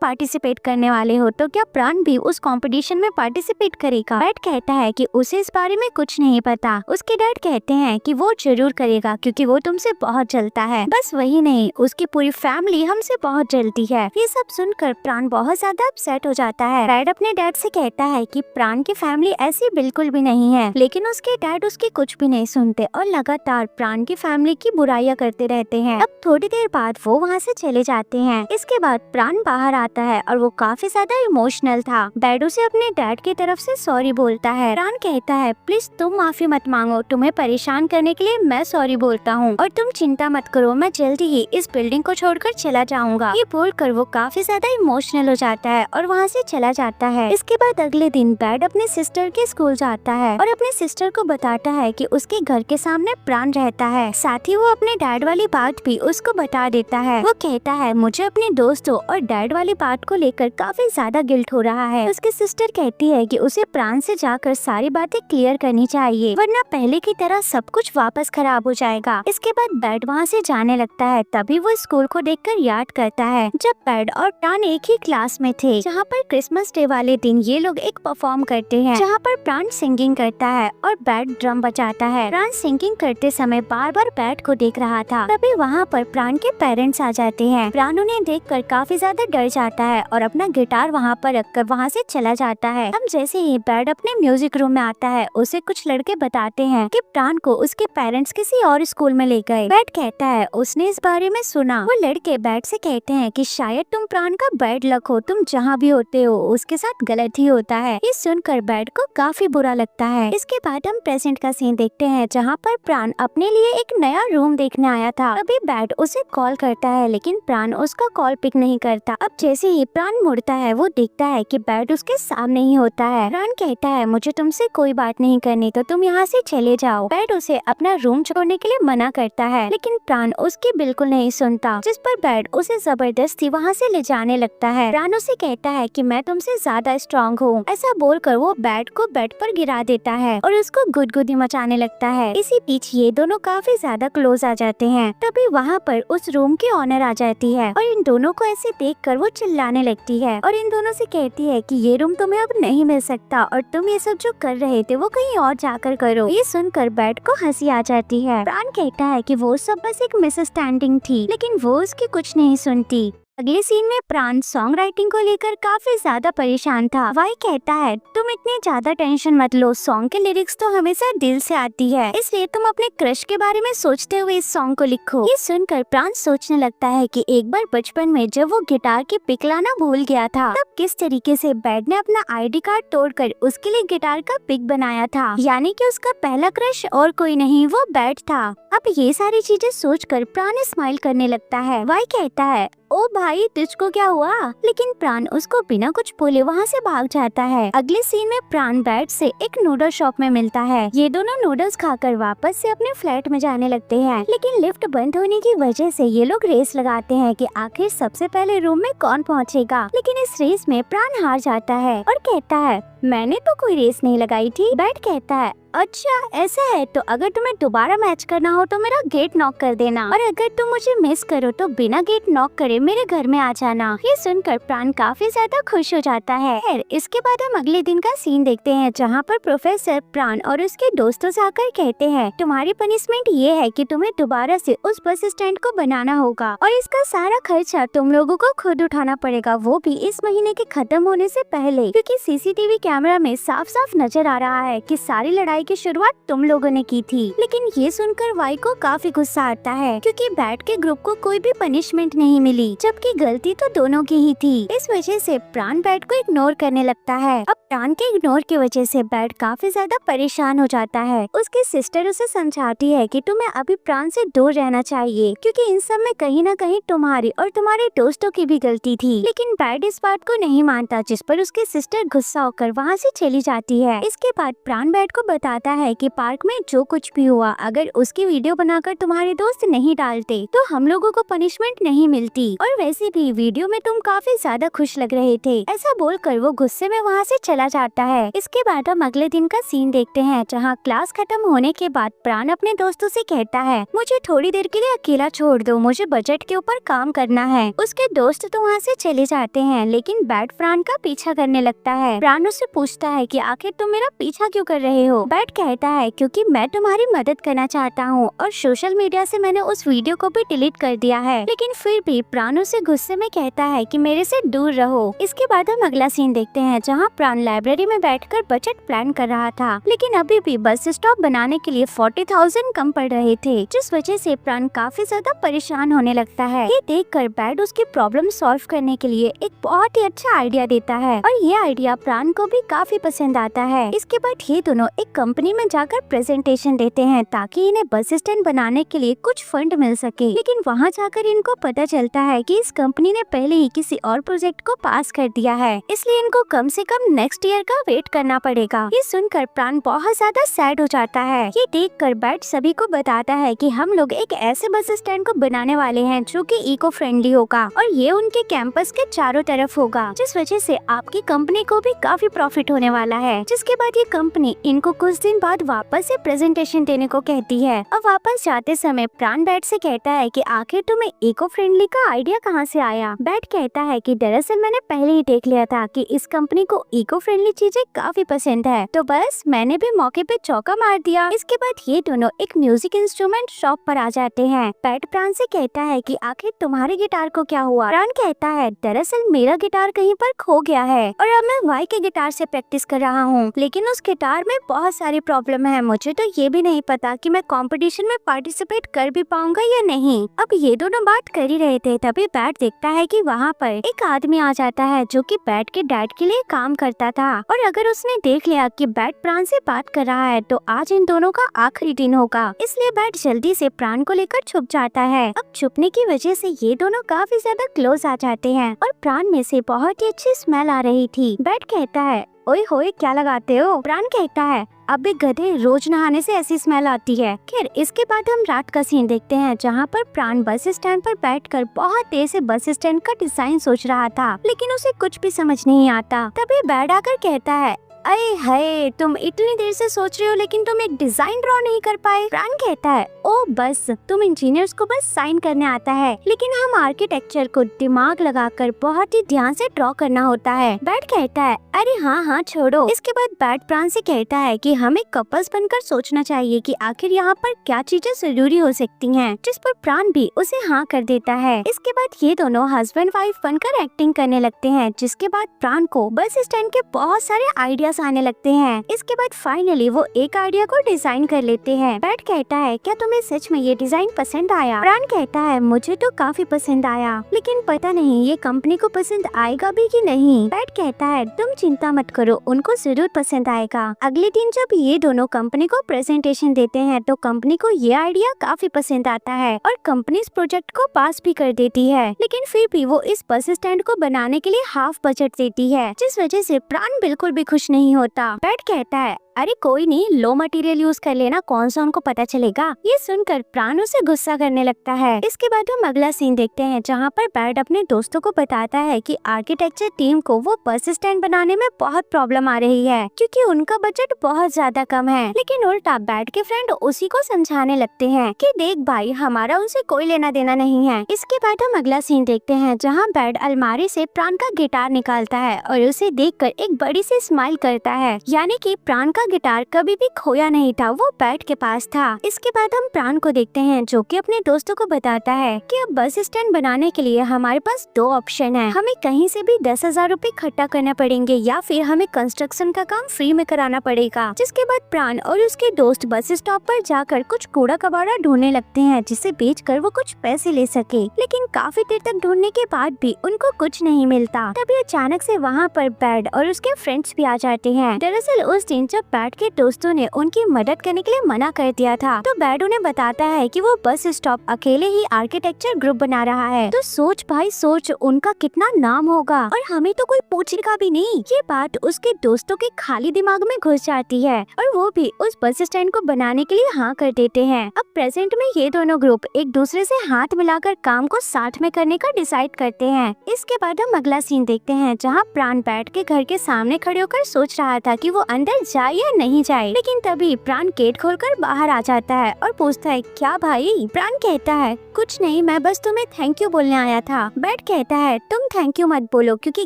पार्टिसिपेट करने वाले हो, तो क्या प्राण भी उस कंपटीशन में पार्टिसिपेट करेगा? बैट कहता है कि उसे इस बारे में कुछ नहीं पता। उसके डैड कहते हैं कि वो जरूर करेगा क्योंकि वो तुमसे बहुत जलता है। बस वही नहीं, उसकी पूरी फैमिली हमसे बहुत जलती है। ये सब सुनकर प्राण बहुत ज्यादा अपसेट हो जाता है। बैट अपने डैड से कहता है कि प्राण की फैमिली ऐसी बिल्कुल भी नहीं है, लेकिन उसके डैड उसकी कुछ भी नहीं सुनते और लगातार प्राण की फैमिली की बुराइयां करते रहते हैं। अब थोड़ी देर बाद वो वहाँ से चले जाते हैं। इसके बाद प्राण बाहर आता है और वो काफी ज्यादा इमोशनल था। बैट उसे अपने डैड की तरफ से सॉरी बोलता है। प्राण कहता है प्लीज तुम माफी मत मांगो, तुम्हें परेशान करने के लिए मैं सॉरी बोलता हूँ और तुम चिंता मत करो, मैं जल्दी ही इस बिल्डिंग को छोड़कर चला जाऊंगा। ये बोलकर वो काफी ज्यादा इमोशनल हो जाता है और वहाँ से चला जाता है। इसके बाद अगले दिन बैट अपने सिस्टर के स्कूल जाता है और अपने सिस्टर को बताता है कि उसके घर के सामने प्राण रहता है। साथ ही वो अपने डैड वाली बात भी उसको बता देता है। वो कहता है मुझे अपने दोस्तों और डैड वाली बात को लेकर काफी ज्यादा गिल्ट हो रहा है। उसकी सिस्टर कहती है कि उसे प्राण से जाकर सारी बातें क्लियर करनी चाहिए, वरना पहले की तरह सब कुछ वापस खराब हो जाएगा। इसके बाद बैट वहाँ से जाने लगता है। तभी वो स्कूल को देखकर याद करता है जब बैट और प्राण एक ही क्लास में थे, जहाँ पर क्रिसमस डे वाले दिन ये लोग एक परफॉर्म करते हैं, जहाँ पर प्राण सिंगिंग करता है और बैट ड्रम बजाता है। प्राण सिंगिंग करते समय बार बार बैट को देख रहा था। तभी वहाँ पर प्राण के पेरेंट्स आ जाते हैं। प्राण उन्हें देखकर काफी ज्यादा डर जाता है और अपना गिटार वहाँ पर रखकर वहाँ से चला जाता है। हम जैसे ही बैट अपने म्यूजिक रूम में आता है, उसे कुछ लड़के बताते हैं कि प्राण को उसके पेरेंट्स किसी और स्कूल में ले गए। बैट कहता है उसने इस बारे में सुना। वो लड़के बैट से कहते हैं कि शायद तुम प्राण का बैड लक हो, तुम जहाँ भी होते हो उसके साथ गलत ही होता है। ये सुनकर बैट को काफी बुरा लगता है। इसके बाद हम प्रेजेंट का सीन देखते हैं जहाँ पर प्राण अपने लिए एक नया रूम देखने आया था। तभी बैट उसे कॉल करता है, लेकिन प्राण उसका कॉल पिक नहीं करता। अब जैसे ही प्राण मुड़ता है, वो देखता है कि बैट उसके सामने ही होता है। प्राण कहता है मुझे तुमसे कोई बात नहीं करनी, तो तुम यहाँ से चले जाओ। बैट उसे अपना रूम छोड़ने के लिए मना करता है, लेकिन प्राण उसकी बिल्कुल नहीं सुनता, जिस पर बैट उसे जबरदस्ती वहाँ से ले जाने लगता है। प्राण उसे कहता है कि मैं तुमसे ज्यादा स्ट्रॉन्ग हूँ। ऐसा बोलकर वो बैट को बेड पर गिरा देता है और उसको गुदगुदी मचाने लगता है। इसी बीच ये दोनों काफी ज्यादा क्लोज आ जाते हैं। तभी वहाँ पर उस रूम की ऑनर आ जाती है और इन दोनों को ऐसे देखकर वो चिल्लाने लगती है और इन दोनों से कहती है कि ये रूम तुम्हें अब नहीं मिल सकता और तुम ये सब जो कर रहे थे वो कहीं और जाकर करो। ये सुनकर बैट को हंसी आ जाती है। प्राण कहता है कि वो सब बस एक मिसअंडरस्टैंडिंग थी, लेकिन वो उसकी कुछ नहीं सुनती। अगले सीन में प्राण सॉन्ग राइटिंग को लेकर काफी ज्यादा परेशान था। वाई कहता है तुम इतनी ज्यादा टेंशन मत लो, सॉन्ग के लिरिक्स तो हमेशा दिल से आती है, इसलिए तुम अपने क्रश के बारे में सोचते हुए इस सॉन्ग को लिखो। ये सुनकर प्राण सोचने लगता है कि एक बार बचपन में जब वो गिटार की पिक लाना भूल गया था, तब किस तरीके से बैट ने अपना ID कार्ड तोड़कर उसके लिए गिटार का पिक बनाया था, यानी कि उसका पहला क्रश और कोई नहीं वो बैट था। अब ये सारी चीजें सोचकर प्राण स्माइल करने लगता है। वाई कहता है ओ भाई तुझको क्या हुआ, लेकिन प्राण उसको बिना कुछ बोले वहाँ से भाग जाता है। अगले सीन में प्राण बैट से एक नूडल शॉप में मिलता है। ये दोनों नूडल्स खाकर वापस से अपने फ्लैट में जाने लगते हैं, लेकिन लिफ्ट बंद होने की वजह से ये लोग रेस लगाते हैं कि आखिर सबसे पहले रूम में कौन पहुँचेगा। लेकिन इस रेस में प्राण हार जाता है और कहता है मैंने तो कोई रेस नहीं लगाई थी। बैट कहता है अच्छा ऐसा है, तो अगर तुम्हें दोबारा मैच करना हो तो मेरा गेट नॉक कर देना, और अगर तुम मुझे मिस करो तो बिना गेट नॉक करे मेरे घर में आ जाना। ये सुनकर प्राण काफी ज्यादा खुश हो जाता है। फिर इसके बाद हम अगले दिन का सीन देखते हैं, जहाँ पर प्रोफेसर प्राण और उसके दोस्तों से आकर कहते हैं तुम्हारी पनिशमेंट ये है कि तुम्हें दोबारा से उस बस स्टैंड को बनाना होगा और इसका सारा खर्चा तुम लोगों को खुद उठाना पड़ेगा, वो भी इस महीने के खत्म होने से पहले, क्योंकि सीसीटीवी कैमरा में साफ साफ नजर आ रहा है कि सारी लड़ाई की शुरुआत तुम लोगों ने की थी। लेकिन ये सुनकर वाई को काफी गुस्सा आता है, क्योंकि बैट के ग्रुप को कोई भी पनिशमेंट नहीं मिली, जबकि गलती तो दोनों की ही थी। इस वजह से प्राण बैट को इग्नोर करने लगता है। अब प्राण के इग्नोर की वजह से बैट काफी ज्यादा परेशान हो जाता है। उसकी सिस्टर उसे समझाती है कि तुम्हें अभी प्राण से दूर रहना चाहिए, क्योंकि इन सब में कहीं न कहीं तुम्हारी और तुम्हारे दोस्तों की भी गलती थी। लेकिन बैट इस बात को नहीं मानता, जिस पर उसकी सिस्टर गुस्सा होकर वहाँ से चली जाती है। इसके बाद प्राण बैट को बताता है कि पार्क में जो कुछ भी हुआ, अगर उसकी वीडियो बनाकर तुम्हारे दोस्त नहीं डालते तो हम लोगों को पनिशमेंट नहीं मिलती, और वैसे भी वीडियो में तुम काफी ज्यादा खुश लग रहे थे। ऐसा बोलकर वो गुस्से में वहाँ से चला जाता है। इसके बाद हम अगले दिन का सीन देखते हैं, जहाँ क्लास खत्म होने के बाद प्राण अपने दोस्तों से कहता है मुझे थोड़ी देर के लिए अकेला छोड़ दो, मुझे बजट के ऊपर काम करना है। उसके दोस्त तो वहाँ से चले जाते हैं, लेकिन बैट प्राण का पीछा करने लगता है। प्राण उससे पूछता है कि आखिर तुम मेरा पीछा क्यों कर रहे हो? बैट कहता है क्योंकि मैं तुम्हारी मदद करना चाहता हूँ और सोशल मीडिया से मैंने उस वीडियो को भी डिलीट कर दिया है। लेकिन फिर भी प्राण उसे गुस्से में कहता है कि मेरे से दूर रहो। इसके बाद हम अगला सीन देखते हैं, जहाँ प्राण लाइब्रेरी में बैठकर बजट प्लान कर रहा था, लेकिन अभी भी बस स्टॉप बनाने के लिए 40,000 कम पड़ रहे थे, जिस वजह से प्राण काफी ज्यादा परेशान होने लगता है। ये देखकर बैट उसकी प्रॉब्लम सॉल्व करने के लिए एक बहुत ही अच्छा आइडिया देता है, और ये आइडिया प्राण को भी काफी पसंद आता है। इसके बाद ये दोनों एक कंपनी में जाकर प्रेजेंटेशन देते हैं, ताकि इन्हें बस स्टैंड बनाने के लिए कुछ फंड मिल सके। लेकिन वहाँ जाकर इनको पता चलता है कि इस कंपनी ने पहले ही किसी और प्रोजेक्ट को पास कर दिया है, इसलिए इनको कम से कम नेक्स्ट ईयर का वेट करना पड़ेगा। ये सुनकर प्राण बहुत ज्यादा सैड हो जाता है। ये देखकर बैट सभी को बताता है कि हम लोग एक ऐसे बस स्टैंड को बनाने वाले हैं जो कि इको फ्रेंडली होगा, और ये उनके कैंपस के चारों तरफ होगा, जिस वजह से आपकी कंपनी को भी काफी प्रॉफिट होने वाला है। जिसके बाद ये कंपनी इनको कुछ दिन बाद वापस से प्रेजेंटेशन देने को कहती है। अब वापस जाते समय प्राण बैट से कहता है कि आखिर तुम्हें इको फ्रेंडली का आइडिया कहाँ से आया? बैट कहता है कि दरअसल मैंने पहले ही देख लिया था कि इस कंपनी को इको फ्रेंडली चीजें काफी पसंद है, तो बस मैंने भी मौके पे चौका मार दिया। इसके बाद ये दोनों एक म्यूजिक इंस्ट्रूमेंट शॉप पर आ जाते हैं। बैट प्राण से कहता है कि आखिर तुम्हारे गिटार को क्या हुआ? प्राण कहता है दरअसल मेरा गिटार कहीं पर खो गया है और अब मैं वाई के गिटार से प्रैक्टिस कर रहा हूँ, लेकिन उस गिटार में बहुत सारी प्रॉब्लम है। मुझे तो ये भी नहीं पता कि मैं कंपटीशन में पार्टिसिपेट कर भी पाऊंगा या नहीं। अब ये दोनों बात कर ही रहे थे, तभी बैट देखता है कि वहाँ पर एक आदमी आ जाता है जो कि बैट के डैड के लिए काम करता था, और अगर उसने देख लिया कि बैट प्राण से बात कर रहा है तो आज इन दोनों का आखिरी दिन होगा, इसलिए बैट जल्दी से प्राण को लेकर छुप जाता है। अब छुपने की वजह से ये दोनों काफी ज्यादा क्लोज आ जाते हैं, और प्राण में से बहुत ही अच्छी स्मेल आ रही थी। बैट कहता है ओए होए क्या लगाते हो? प्राण कहता है अब एक गधे रोज नहाने से ऐसी स्मेल आती है। खैर इसके बाद हम रात का सीन देखते हैं, जहाँ पर प्राण बस स्टैंड पर बैठकर बहुत देर से बस स्टैंड का डिजाइन सोच रहा था, लेकिन उसे कुछ भी समझ नहीं आता। तभी बैट आकर कहता है अरे हाय तुम इतनी देर से सोच रहे हो लेकिन तुम एक डिजाइन ड्रॉ नहीं कर पाए। प्राण कहता है ओ बस तुम इंजीनियर्स को बस साइन करने आता है, लेकिन हम आर्किटेक्चर को दिमाग लगाकर बहुत ही ध्यान से ड्रॉ करना होता है। बैट कहता है अरे हाँ हाँ छोड़ो। इसके बाद बैट प्राण से कहता है कि हमें कपल्स बनकर सोचना चाहिए कि आखिर यहाँ पर क्या चीजें जरूरी हो सकती हैं, जिस पर प्राण भी उसे हाँ कर देता है। इसके बाद ये दोनों हस्बैंड वाइफ बनकर एक्टिंग करने लगते हैं, जिसके बाद प्राण को बस स्टैंड के बहुत सारे आइडियाज आने लगते हैं। इसके बाद फाइनली वो एक आइडिया को डिजाइन कर लेते हैं। बैट कहता है क्या तुम्हें सच में ये डिजाइन पसंद आया? प्राण कहता है मुझे तो काफी पसंद आया, लेकिन पता नहीं ये कंपनी को पसंद आएगा भी कि नहीं। बैट कहता है तुम चिंता मत करो, उनको जरूर पसंद आएगा। अगले दिन जब ये दोनों कंपनी को प्रेजेंटेशन देते हैं तो कंपनी को ये आइडिया काफी पसंद आता है और कंपनी इस प्रोजेक्ट को पास भी कर देती है, लेकिन फिर भी वो इस बस स्टैंड को बनाने के लिए हाफ बजट देती है, जिस वजह से प्राण बिल्कुल भी खुश नहीं होता। बैट कहता है अरे कोई नहीं, लो मटेरियल यूज कर लेना, कौन सा उनको पता चलेगा। ये सुनकर प्राण उसे गुस्सा करने लगता है। इसके बाद हम अगला सीन देखते हैं जहाँ पर बैड अपने दोस्तों को बताता है कि आर्किटेक्चर टीम को वो बस स्टैंड बनाने में बहुत प्रॉब्लम आ रही है क्योंकि उनका बजट बहुत ज्यादा कम है। लेकिन उल्टा बैड के फ्रेंड उसी को समझाने लगते हैं कि देख भाई, हमारा उनसे कोई लेना देना नहीं है। इसके बाद हम अगला सीन देखते हैं जहाँ बैड अलमारी से प्राण का गिटार निकालता है और उसे देखकर एक बड़ी सी स्माइल करता है, यानी कि प्राण का गिटार कभी भी खोया नहीं था, वो बैड के पास था। इसके बाद हम प्राण को देखते हैं जो कि अपने दोस्तों को बताता है कि अब बस स्टैंड बनाने के लिए हमारे पास दो ऑप्शन है, हमें कहीं से भी 10,000 रूपए इकट्ठा करना पड़ेंगे या फिर हमें कंस्ट्रक्शन का काम फ्री में कराना पड़ेगा। जिसके बाद प्राण और उसके दोस्त बस स्टॉप पर जाकर कुछ कूड़ा कबाड़ा ढूंढने लगते हैं जिसे बेचकर वो कुछ पैसे ले सके। लेकिन काफी देर तक ढूंढने के बाद भी उनको कुछ नहीं मिलता। तभी अचानक से वहाँ पर बैड और उसके फ्रेंड्स भी आ जाते हैं। दरअसल उस दिन जब बैड के दोस्तों ने उनकी मदद करने के लिए मना कर दिया था तो बैड उन्हें बताता है कि वो बस स्टॉप अकेले ही आर्किटेक्चर ग्रुप बना रहा है। तो सोच भाई सोच, उनका कितना नाम होगा और हमें तो कोई पूछेगा भी नहीं। ये बात उसके दोस्तों के खाली दिमाग में घुस जाती है और वो भी उस बस स्टैंड को बनाने के लिए हाँ कर देते हैं। अब प्रेजेंट में ये दोनों ग्रुप एक दूसरे से हाथ मिलाकर काम को साथ में करने का डिसाइड करते हैं। इसके बाद हम अगला सीन देखते हैं जहाँ प्राण बैठ के घर के सामने खड़े होकर सोच रहा था कि वो अंदर जाए या नहीं जाए। लेकिन तभी प्राण गेट खोलकर बाहर आ जाता है और पूछता है क्या भाई। प्राण कहता है कुछ नहीं, मैं बस तुम्हें थैंक यू बोलने आया था। बैड कहता है तुम थैंक यू मत बोलो क्योंकि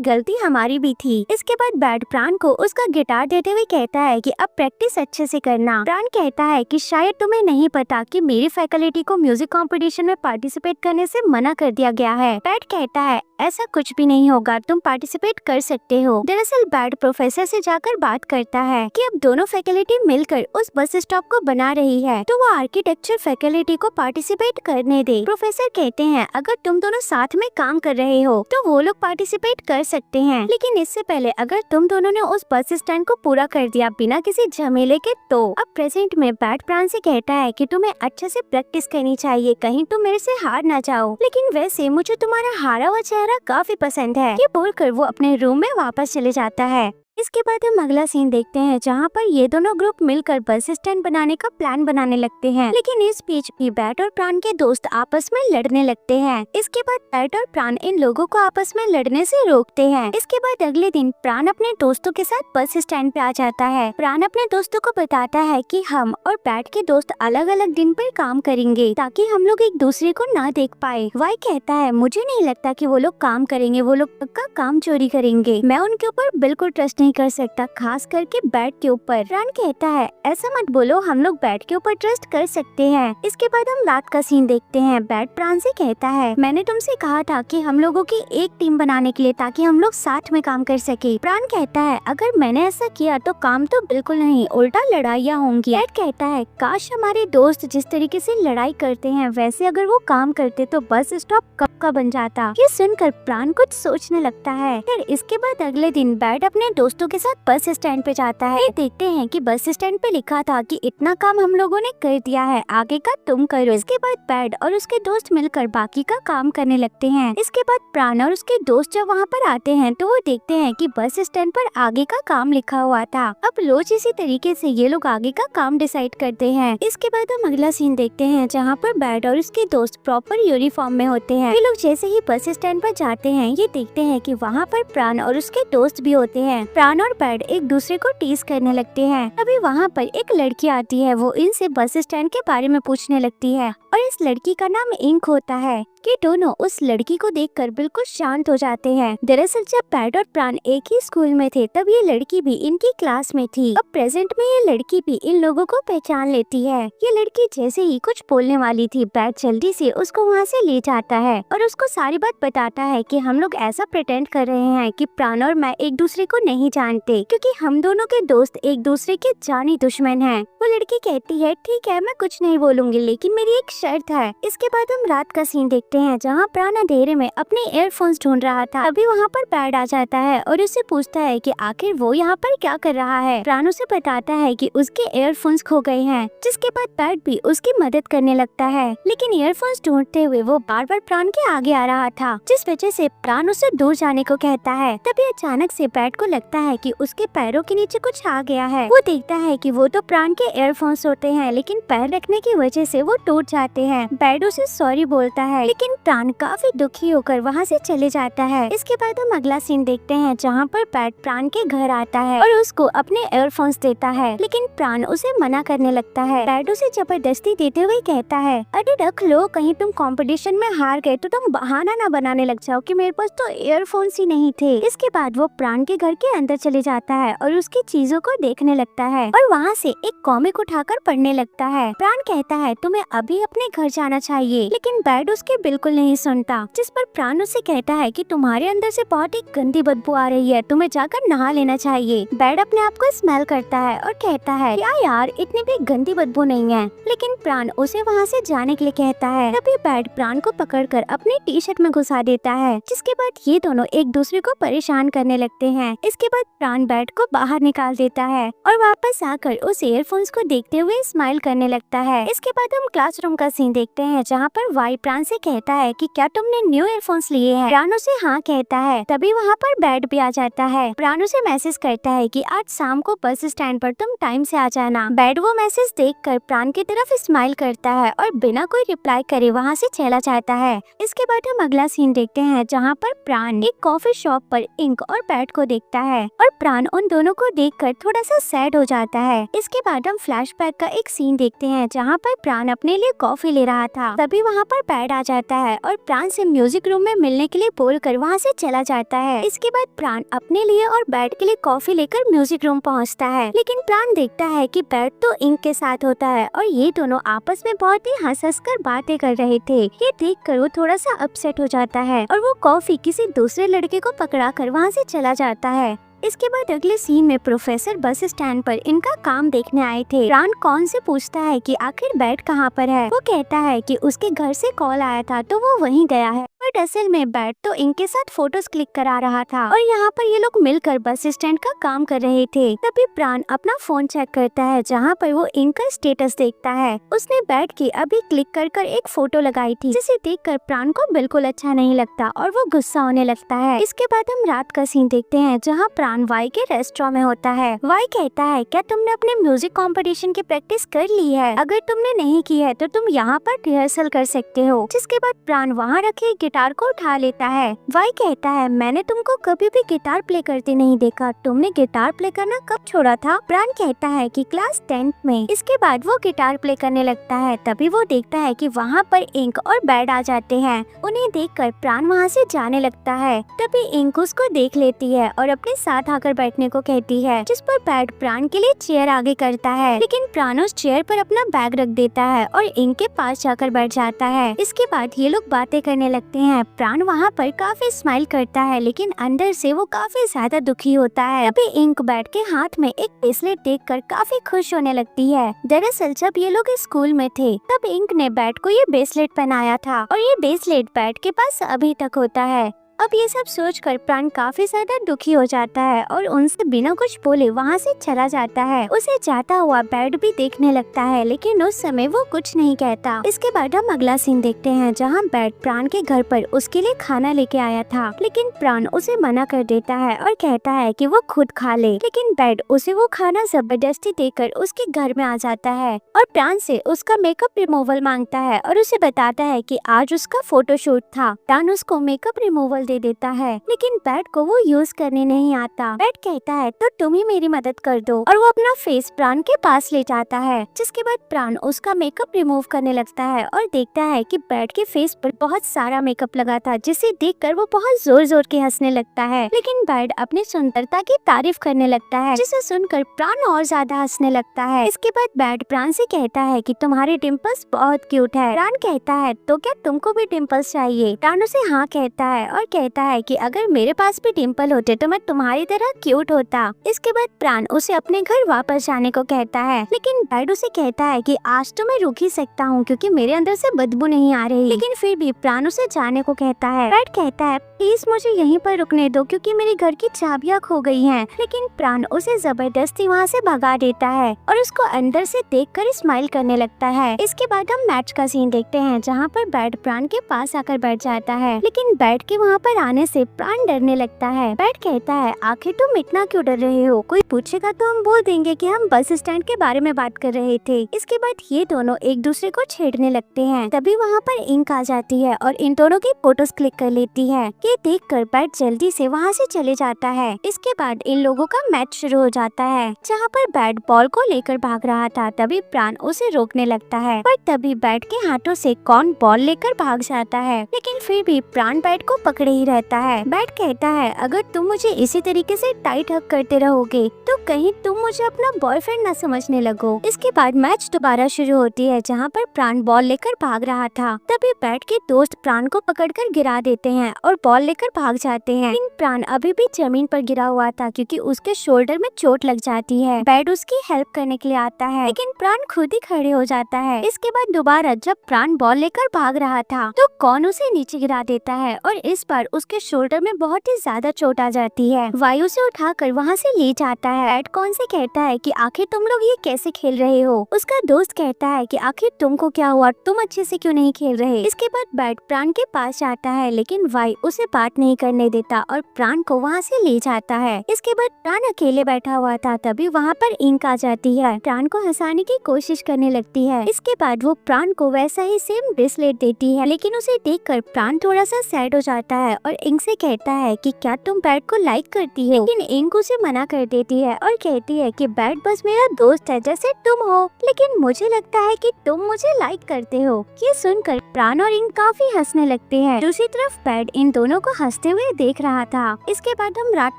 गलती हमारी भी थी। इसके बाद बैड प्राण को उसका गिटार देते हुए कहता है कि अब प्रैक्टिस अच्छे से करना। प्राण कहता है कि शायद तुम्हें नहीं पता कि मेरी फैकल्टी को म्यूजिक कंपटीशन में पार्टिसिपेट करने से मना कर दिया गया है। बैड कहता है ऐसा कुछ भी नहीं होगा, तुम पार्टिसिपेट कर सकते हो। दरअसल बैड प्रोफेसर से जाकर बात करता है कि अब दोनों फैकल्टी मिलकर उस बस स्टॉप को बना रही है तो वो आर्किटेक्चर फैकल्टी को पार्टिसिपेट करने दे। प्रोफेसर कहते हैं अगर तुम दोनों साथ में काम कर रहे हो तो वो लोग पार्टिसिपेट कर सकते हैं, लेकिन इससे पहले अगर तुम दोनों ने उस बस स्टैंड को पूरा कर दिया बिना किसी झमेले के तो। अब प्रेजेंट में बैड प्राण से कहता है कि तुम्हें अच्छे से प्रैक्टिस करनी चाहिए, कहीं तुम मेरे से हार ना जाओ। लेकिन वैसे मुझे तुम्हारा हारा हुआ चेहरा काफी पसंद है। ये बोलकर वो अपने रूम में वापस चले जाता है। इसके बाद हम अगला सीन देखते हैं जहाँ पर ये दोनों ग्रुप मिलकर बस स्टैंड बनाने का प्लान बनाने लगते हैं। लेकिन इस बीच भी बैड और प्राण के दोस्त आपस में लड़ने लगते हैं। इसके बाद बैड और प्राण इन लोगों को आपस में लड़ने से रोकते हैं। इसके बाद अगले दिन प्राण अपने दोस्तों के साथ बस स्टैंड पे आ जाता है। प्राण अपने दोस्तों को बताता है कि हम और बैड के दोस्त अलग अलग दिन पर काम करेंगे ताकि हम लोग एक दूसरे को ना देख पाए। वाई कहता है मुझे नहीं लगता कि वो लोग काम करेंगे, वो लोग पक्का काम चोरी करेंगे, मैं उनके ऊपर बिल्कुल ट्रस्ट नहीं कर सकता, खास करके बैड के ऊपर। प्राण कहता है ऐसा मत बोलो, हम लोग बैड के ऊपर ट्रस्ट कर सकते हैं। इसके बाद हम रात का सीन देखते हैं। बैड प्राण से कहता है मैंने तुमसे कहा था कि हम लोगों की एक टीम बनाने के लिए ताकि हम लोग साथ में काम कर सके। प्राण कहता है अगर मैंने ऐसा किया तो काम तो बिल्कुल नहीं, उल्टा लड़ाइयाँ होंगी। बैड कहता है काश हमारे दोस्त जिस तरीके से लड़ाई करते हैं वैसे अगर वो काम करते तो बस स्टॉप कब का बन जाता। ये सुनकर प्राण कुछ सोचने लगता है। फिर इसके बाद अगले दिन बैड अपने दोस्तों के साथ बस स्टैंड पे जाता है। देखते हैं कि बस स्टैंड पे लिखा था कि इतना काम हम लोगों ने कर दिया है, आगे का तुम करो। इसके बाद बैड और उसके दोस्त मिलकर बाकी का काम करने लगते हैं। इसके बाद प्राण और उसके दोस्त जब वहाँ पर आते हैं तो वो देखते हैं कि बस स्टैंड पर आगे का काम लिखा हुआ था। अब रोज इसी तरीके से ये लोग आगे का काम डिसाइड करते हैं। इसके बाद हम अगला सीन देखते हैं जहाँ पर बैड और उसके दोस्त प्रॉपर यूनिफॉर्म में होते हैं। ये लोग जैसे ही बस स्टैंड पर जाते हैं ये देखते हैं कि वहाँ पर प्राण और उसके दोस्त भी होते हैं। प्राण और बैड एक दूसरे को टीज करने लगते हैं। अभी वहाँ पर एक लड़की आती है, वो इनसे बस स्टैंड के बारे में पूछने लगती है और इस लड़की का नाम इंक होता है। कि दोनों उस लड़की को देखकर बिल्कुल शांत हो जाते हैं। दरअसल जब बैड और प्राण एक ही स्कूल में थे तब ये लड़की भी इनकी क्लास में थी। अब प्रेजेंट में ये लड़की भी इन लोगों को पहचान लेती है। ये लड़की जैसे ही कुछ बोलने वाली थी बैड जल्दी से उसको वहाँ से ले जाता है और उसको सारी बात बताता है कि हम लोग ऐसा प्रिटेंड कर रहे हैं कि प्राण और मैं एक दूसरे को नहीं जानते क्योंकि हम दोनों के दोस्त एक दूसरे के जानी दुश्मन हैं। वो लड़की कहती है ठीक है मैं कुछ नहीं बोलूंगी लेकिन मेरी एक शर्त है। इसके बाद हम रात का सीन देखते देखते हैं जहाँ प्राण अंधेरे में अपने ईयरफोन्स ढूंढ रहा था। अभी वहाँ पर पैड आ जाता है और उससे पूछता है कि आखिर वो यहाँ पर क्या कर रहा है। प्राण उसे बताता है कि उसके ईयरफोन्स खो गए हैं, जिसके बाद पैड भी उसकी मदद करने लगता है। लेकिन ईयरफोन्स ढूंढते हुए वो बार बार प्राण के आगे आ रहा था, जिस वजह से प्राण उसे दूर जाने को कहता है। तभी अचानक से पैड को लगता है कि उसके पैरों के नीचे कुछ आ गया है। वो देखता है कि वो तो प्राण के ईयरफोन्स होते हैं, लेकिन पैर रखने की वजह से वो टूट जाते हैं। पैड उसे सॉरी बोलता है, लेकिन प्राण काफी दुखी होकर वहाँ से चले जाता है। इसके बाद हम अगला सीन देखते हैं जहाँ पर पैड प्राण के घर आता है और उसको अपने ईयरफोन्स देता है, लेकिन प्राण उसे मना करने लगता है। पैड उसे जबरदस्ती देते हुए कहता है, अरे रख लो, कहीं तुम कंपटीशन में हार गए तो तुम बहाना ना बनाने लग जाओ कि मेरे पास तो ईयरफोन्स ही नहीं थे। इसके बाद वो प्राण के घर के अंदर चले जाता है और उसकी चीजों को देखने लगता है और वहाँ से एक कॉमिक उठाकर पढ़ने लगता है। प्राण कहता है तुम्हें अभी अपने घर जाना चाहिए, लेकिन पैड उसके बिल्कुल नहीं सुनता, जिस पर प्राण उसे कहता है कि तुम्हारे अंदर से बहुत ही गंदी बदबू आ रही है, तुम्हें जाकर नहा लेना चाहिए। पैड अपने आप को स्मेल करता है और कहता है क्या यार, इतनी भी गंदी बदबू नहीं है, लेकिन प्राण उसे वहाँ से जाने के लिए कहता है। तभी पैड प्राण को पकड़कर अपनी टी शर्ट में घुसा देता है, जिसके बाद ये दोनों एक दूसरे को परेशान करने लगते हैं। इसके बाद प्राण पैड को बाहर निकाल देता है और वापस आकर उस ईयरफोन्स को देखते हुए स्माइल करने लगता है। इसके बाद हम क्लासरूम का सीन देखते हैं जहाँ पर वाई प्राण से कहता है कि क्या तुमने न्यू ईयरफोन्स लिए हैं? प्राण उसे हाँ कहता है। तभी वहाँ पर बैड भी आ जाता है। प्राण उसे मैसेज करता है कि आज शाम को बस स्टैंड पर तुम टाइम से आ जाना। बैड वो मैसेज देखकर प्राण की तरफ स्माइल करता है और बिना कोई रिप्लाई करे वहाँ से चला जाता है। इसके बाद हम अगला सीन देखते हैं जहाँ पर प्राण एक कॉफी शॉप पर इंक और पैड को देखता है और प्राण उन दोनों को देखकर थोड़ा सा सैड हो जाता है। इसके बाद हम फ्लैशबैक का एक सीन देखते हैं जहाँ पर प्राण अपने लिए कॉफी ले रहा था। तभी वहाँ पर पैड आ जाता है और प्राण से म्यूजिक रूम में मिलने के लिए बोलकर वहाँ से चला जाता है। इसके बाद प्राण अपने लिए और बैड के लिए कॉफी लेकर म्यूजिक रूम पहुँचता है, लेकिन प्राण देखता है कि बैड तो इंक के साथ होता है और ये दोनों आपस में बहुत ही हंस कर बातें कर रहे थे। ये देखकर वो थोड़ा सा अपसेट हो जाता है और वो कॉफी किसी दूसरे लड़के को पकड़ा कर वहाँ से चला जाता है। इसके बाद अगले सीन में प्रोफेसर बस स्टैंड पर इनका काम देखने आए थे। प्राण कौन से पूछता है कि आखिर बैड कहाँ पर है। वो कहता है कि उसके घर से कॉल आया था तो वो वहीं गया है, बट असल में बैड तो इनके साथ फोटोज क्लिक करा रहा था और यहाँ पर ये लोग मिलकर बस स्टैंड का काम कर रहे थे। तभी प्राण अपना फोन चेक करता है जहाँ पर वो इनका स्टेटस देखता है। उसने बैड की अभी क्लिक कर एक फोटो लगाई थी, जिसे देखकर प्राण को बिल्कुल अच्छा नहीं लगता और वो गुस्सा होने लगता है। इसके बाद हम रात का सीन देखते हैं जहाँ प्राण वाई के रेस्टोरेंट में होता है। वाई कहता है क्या तुमने अपने म्यूजिक कंपटीशन की प्रैक्टिस कर ली है? अगर तुमने नहीं की है तो तुम यहाँ पर रिहर्सल कर सकते हो। जिसके बाद प्राण वहाँ रखे गिटार को उठा लेता है। वाई कहता है मैंने तुमको कभी भी गिटार प्ले करते नहीं देखा, तुमने गिटार प्ले करना कब छोड़ा था? प्राण कहता है कि क्लास 10th में। इसके बाद वो गिटार प्ले करने लगता है। तभी वो देखता है कि वहाँ पर इंक और बैड आ जाते हैं। उन्हें देखकर प्राण वहाँ से जाने लगता है। तभी इंक उसको देख लेती है और अपने साथ आकर बैठने को कहती है, जिस पर बैड प्राण के लिए चेयर आगे करता है, लेकिन प्राण उस चेयर पर अपना बैग रख देता है और इंक के पास जाकर बैठ जाता है। इसके बाद ये लोग बातें करने लगते हैं। प्राण वहाँ पर काफी स्माइल करता है, लेकिन अंदर से वो काफी ज्यादा दुखी होता है। अभी इंक बैड के हाथ में एक ब्रेसलेट देखकर काफी खुश होने लगती है। दरअसल जब ये लोग स्कूल में थे तब इंक ने बैड को ये ब्रेसलेट पहनाया था और ये ब्रेसलेट बैड के पास अभी तक होता है। अब ये सब सोचकर प्राण काफी ज्यादा दुखी हो जाता है और उनसे बिना कुछ बोले वहाँ से चला जाता है। उसे जाता हुआ बैड भी देखने लगता है, लेकिन उस समय वो कुछ नहीं कहता। इसके बाद हम अगला सीन देखते हैं जहाँ बैड प्राण के घर पर उसके लिए खाना लेके आया था, लेकिन प्राण उसे मना कर देता है और कहता है कि वो खुद खा ले। लेकिन बैड उसे वो खाना जबरदस्ती देकर उसके घर में आ जाता है और प्राण से उसका मेकअप रिमूवल मांगता है और उसे बताता है कि आज उसका फोटोशूट था। प्राण उसको मेकअप रिमूवल दे देता है, लेकिन बैड को वो यूज करने नहीं आता। बैड कहता है तो तुम ही मेरी मदद कर दो और वो अपना फेस प्राण के पास ले जाता है। जिसके बाद प्राण उसका मेकअप रिमूव करने लगता है और देखता है कि बैड के फेस पर बहुत सारा मेकअप लगा था, जिसे देखकर वो बहुत जोर जोर के हंसने लगता है। लेकिन बैड अपनी सुंदरता की तारीफ करने लगता है, जिसे सुनकर प्राण और ज्यादा हंसने लगता है। इसके बाद बैड प्राण से कहता है कि तुम्हारे डिम्पल्स बहुत क्यूट है। प्राण कहता है तो क्या तुमको भी डिम्पल्स चाहिए? प्राण उसे हाँ कहता है और कहता है कि अगर मेरे पास भी डिम्पल होते तो मैं तुम्हारी तरह क्यूट होता। इसके बाद प्राण उसे अपने घर वापस जाने को कहता है, लेकिन बैड उसे कहता है कि आज तो मैं रुक ही सकता हूँ क्योंकि मेरे अंदर से बदबू नहीं आ रही। लेकिन फिर भी प्राण उसे जाने को कहता है। बैड कहता है प्लीज मुझे यहीं पर रुकने दो क्योंकि मेरे घर की चाबियां खो गई हैं। लेकिन प्राण उसे जबरदस्ती वहाँ से भगा देता है और उसको अंदर से देखकर स्माइल करने लगता है। इसके बाद हम मैच का सीन देखते हैं जहाँ पर बैड प्राण के पास आकर बैठ जाता है, लेकिन बैड के वहाँ पर आने से प्राण डरने लगता है। बैड कहता है आखिर तुम इतना क्यों डर रहे हो, कोई पूछेगा तो हम बोल देंगे कि हम बस स्टैंड के बारे में बात कर रहे थे। इसके बाद ये दोनों एक दूसरे को छेड़ने लगते हैं। तभी वहाँ पर इंक आ जाती है और इन दोनों की फोटोज क्लिक कर लेती है। ये देखकर बैड जल्दी से वहाँ से चले जाता है। इसके बाद इन लोगों का मैच शुरू हो जाता है जहाँ पर बैड बॉल को लेकर भाग रहा था। तभी प्राण उसे रोकने लगता है, पर तभी बैड के हाथों से कौन बॉल लेकर भाग जाता है, लेकिन फिर भी प्राण बैड को पकड़े ही रहता है। बैड कहता है अगर तुम मुझे इसी तरीके से टाइट हग करते रहोगे तो कहीं तुम मुझे अपना बॉयफ्रेंड न समझने लगो। इसके बाद मैच दोबारा शुरू होती है जहाँ पर प्राण बॉल लेकर भाग रहा था। तभी बैड के दोस्त प्राण को पकड़कर गिरा देते हैं और बॉल लेकर भाग जाते हैं। लेकिन प्राण अभी भी जमीन पर गिरा हुआ था क्योंकि उसके शोल्डर में चोट लग जाती है। बैड उसकी हेल्प करने के लिए आता है, लेकिन प्राण खुद ही खड़े हो जाता है। इसके बाद दोबारा जब प्राण बॉल लेकर भाग रहा था तो कौन उसे नीचे गिरा देता है और इस बार उसके शोल्डर में बहुत ही ज्यादा चोट आ जाती है। वायु से उठाकर वहाँ से ले जाता है। बैड कौन से कहता है कि आखिर तुम लोग ये कैसे खेल रहे हो। उसका दोस्त कहता है कि आखिर तुमको क्या हुआ, तुम अच्छे से क्यों नहीं खेल रहे। इसके बाद बैड प्राण के पास आता है, लेकिन वाई उसे बात नहीं करने देता और प्राण को वहाँ से ले जाता है। इसके बाद प्राण अकेले बैठा हुआ था। तभी वहाँ पर इंक आ जाती है, प्राण को हंसाने की कोशिश करने लगती है। इसके बाद वो प्राण को वैसा ही सेम ब्रेसलेट देती है, लेकिन उसे देखकर प्राण थोड़ा सा सैड हो जाता है और इंक से कहता है कि क्या तुम बैड को लाइक करती हो। लेकिन इंक उसे मना कर देती है और कहती है कि बैड बस मेरा दोस्त है जैसे तुम हो, लेकिन मुझे लगता है कि तुम मुझे लाइक करते हो। ये सुनकर प्राण और इंक काफी हंसने लगते हैं। दूसरी तरफ बैड इन दोनों को हंसते हुए देख रहा था। इसके बाद हम रात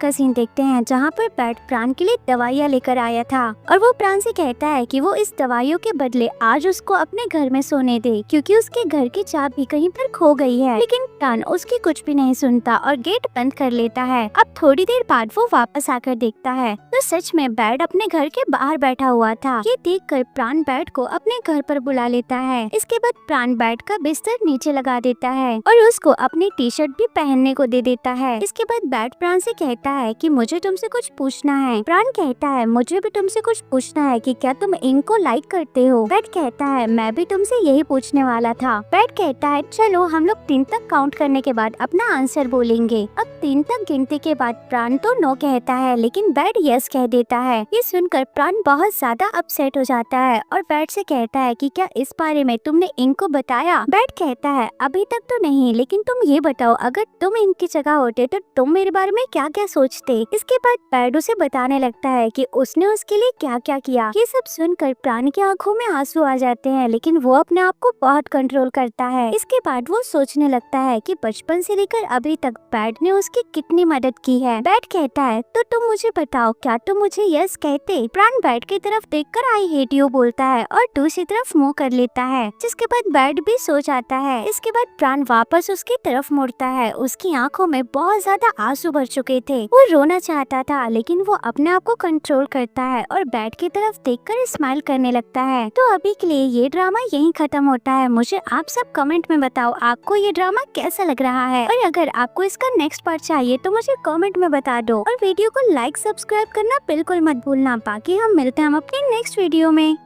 का सीन देखते हैं जहाँ पर बैड प्राण के लिए दवाइयाँ लेकर आया था और वो प्राण से कहता है कि वो इस दवाइयों के बदले आज उसको अपने घर में सोने दे क्योंकि उसके घर की चाबी कहीं पर खो गई है। लेकिन प्राण उसकी कुछ भी नहीं सुनता और गेट बंद कर लेता है। अब थोड़ी देर बाद वो वापस आकर देखता है तो सच में बैड अपने घर के बाहर बैठा हुआ था। ये देखकर प्राण बैड को अपने घर पर बुला लेता है। इसके बाद प्राण बैड का बिस्तर नीचे लगा देता है और उसको अपनी टी शर्ट भी पहनने को दे देता है। इसके बाद बैड प्राण से कहता है कि मुझे तुमसे कुछ पूछना है। प्राण कहता है मुझे भी तुमसे कुछ पूछना है कि क्या तुम इनको लाइक करते हो। बैड कहता है मैं भी तुमसे यही पूछने वाला था। बैड कहता है चलो हम लोग 3 तक काउंट करने के बाद अपना आंसर बोलेंगे। अब 3 तक गिनती के बाद प्राण तो नो कहता है, लेकिन बैड यस कह देता है। ये सुनकर प्राण बहुत ज्यादा अपसेट हो जाता है और बैड से कहता है कि क्या इस बारे में तुमने इंक को बताया। बैड कहता है अभी तक तो नहीं, लेकिन तुम ये बताओ अगर तुम इनकी जगह होते तो तुम मेरे बारे में क्या क्या सोचते। इसके बाद बैड उसे बताने लगता है कि उसने उसके लिए क्या क्या किया। ये सब सुनकर प्राण की आंखों में आंसू आ जाते हैं, लेकिन वो अपने आप को बहुत कंट्रोल करता है। इसके बाद वो सोचने लगता है कि बचपन से लेकर अभी तक बैड ने उसकी कितनी मदद की है। बैड कहता है तो तुम मुझे बताओ क्या तुम मुझे यस कहते। प्राण बैड की तरफ देखकर आई हेट यू बोलता है और दूसरी तरफ मुंह कर लेता है, जिसके बाद बैड भी सो जाता है। इसके बाद प्राण वापस उसकी तरफ मुड़ता है। उसकी आंखों में बहुत ज्यादा आंसू भर चुके थे। वो रोना चाहता था, लेकिन वो अपने आप को कंट्रोल करता है और बैड की तरफ देखकर स्माइल करने लगता है। तो अभी के लिए ये ड्रामा यहीं खत्म होता है। मुझे आप सब कमेंट में बताओ आपको ये ड्रामा कैसा लग रहा है, और अगर आपको इसका नेक्स्ट पार्ट चाहिए तो मुझे कमेंट में बता दो और वीडियो को लाइक सब्सक्राइब करना बिल्कुल मत भूलना। बाकी हम मिलते हैं अपने नेक्स्ट वीडियो में।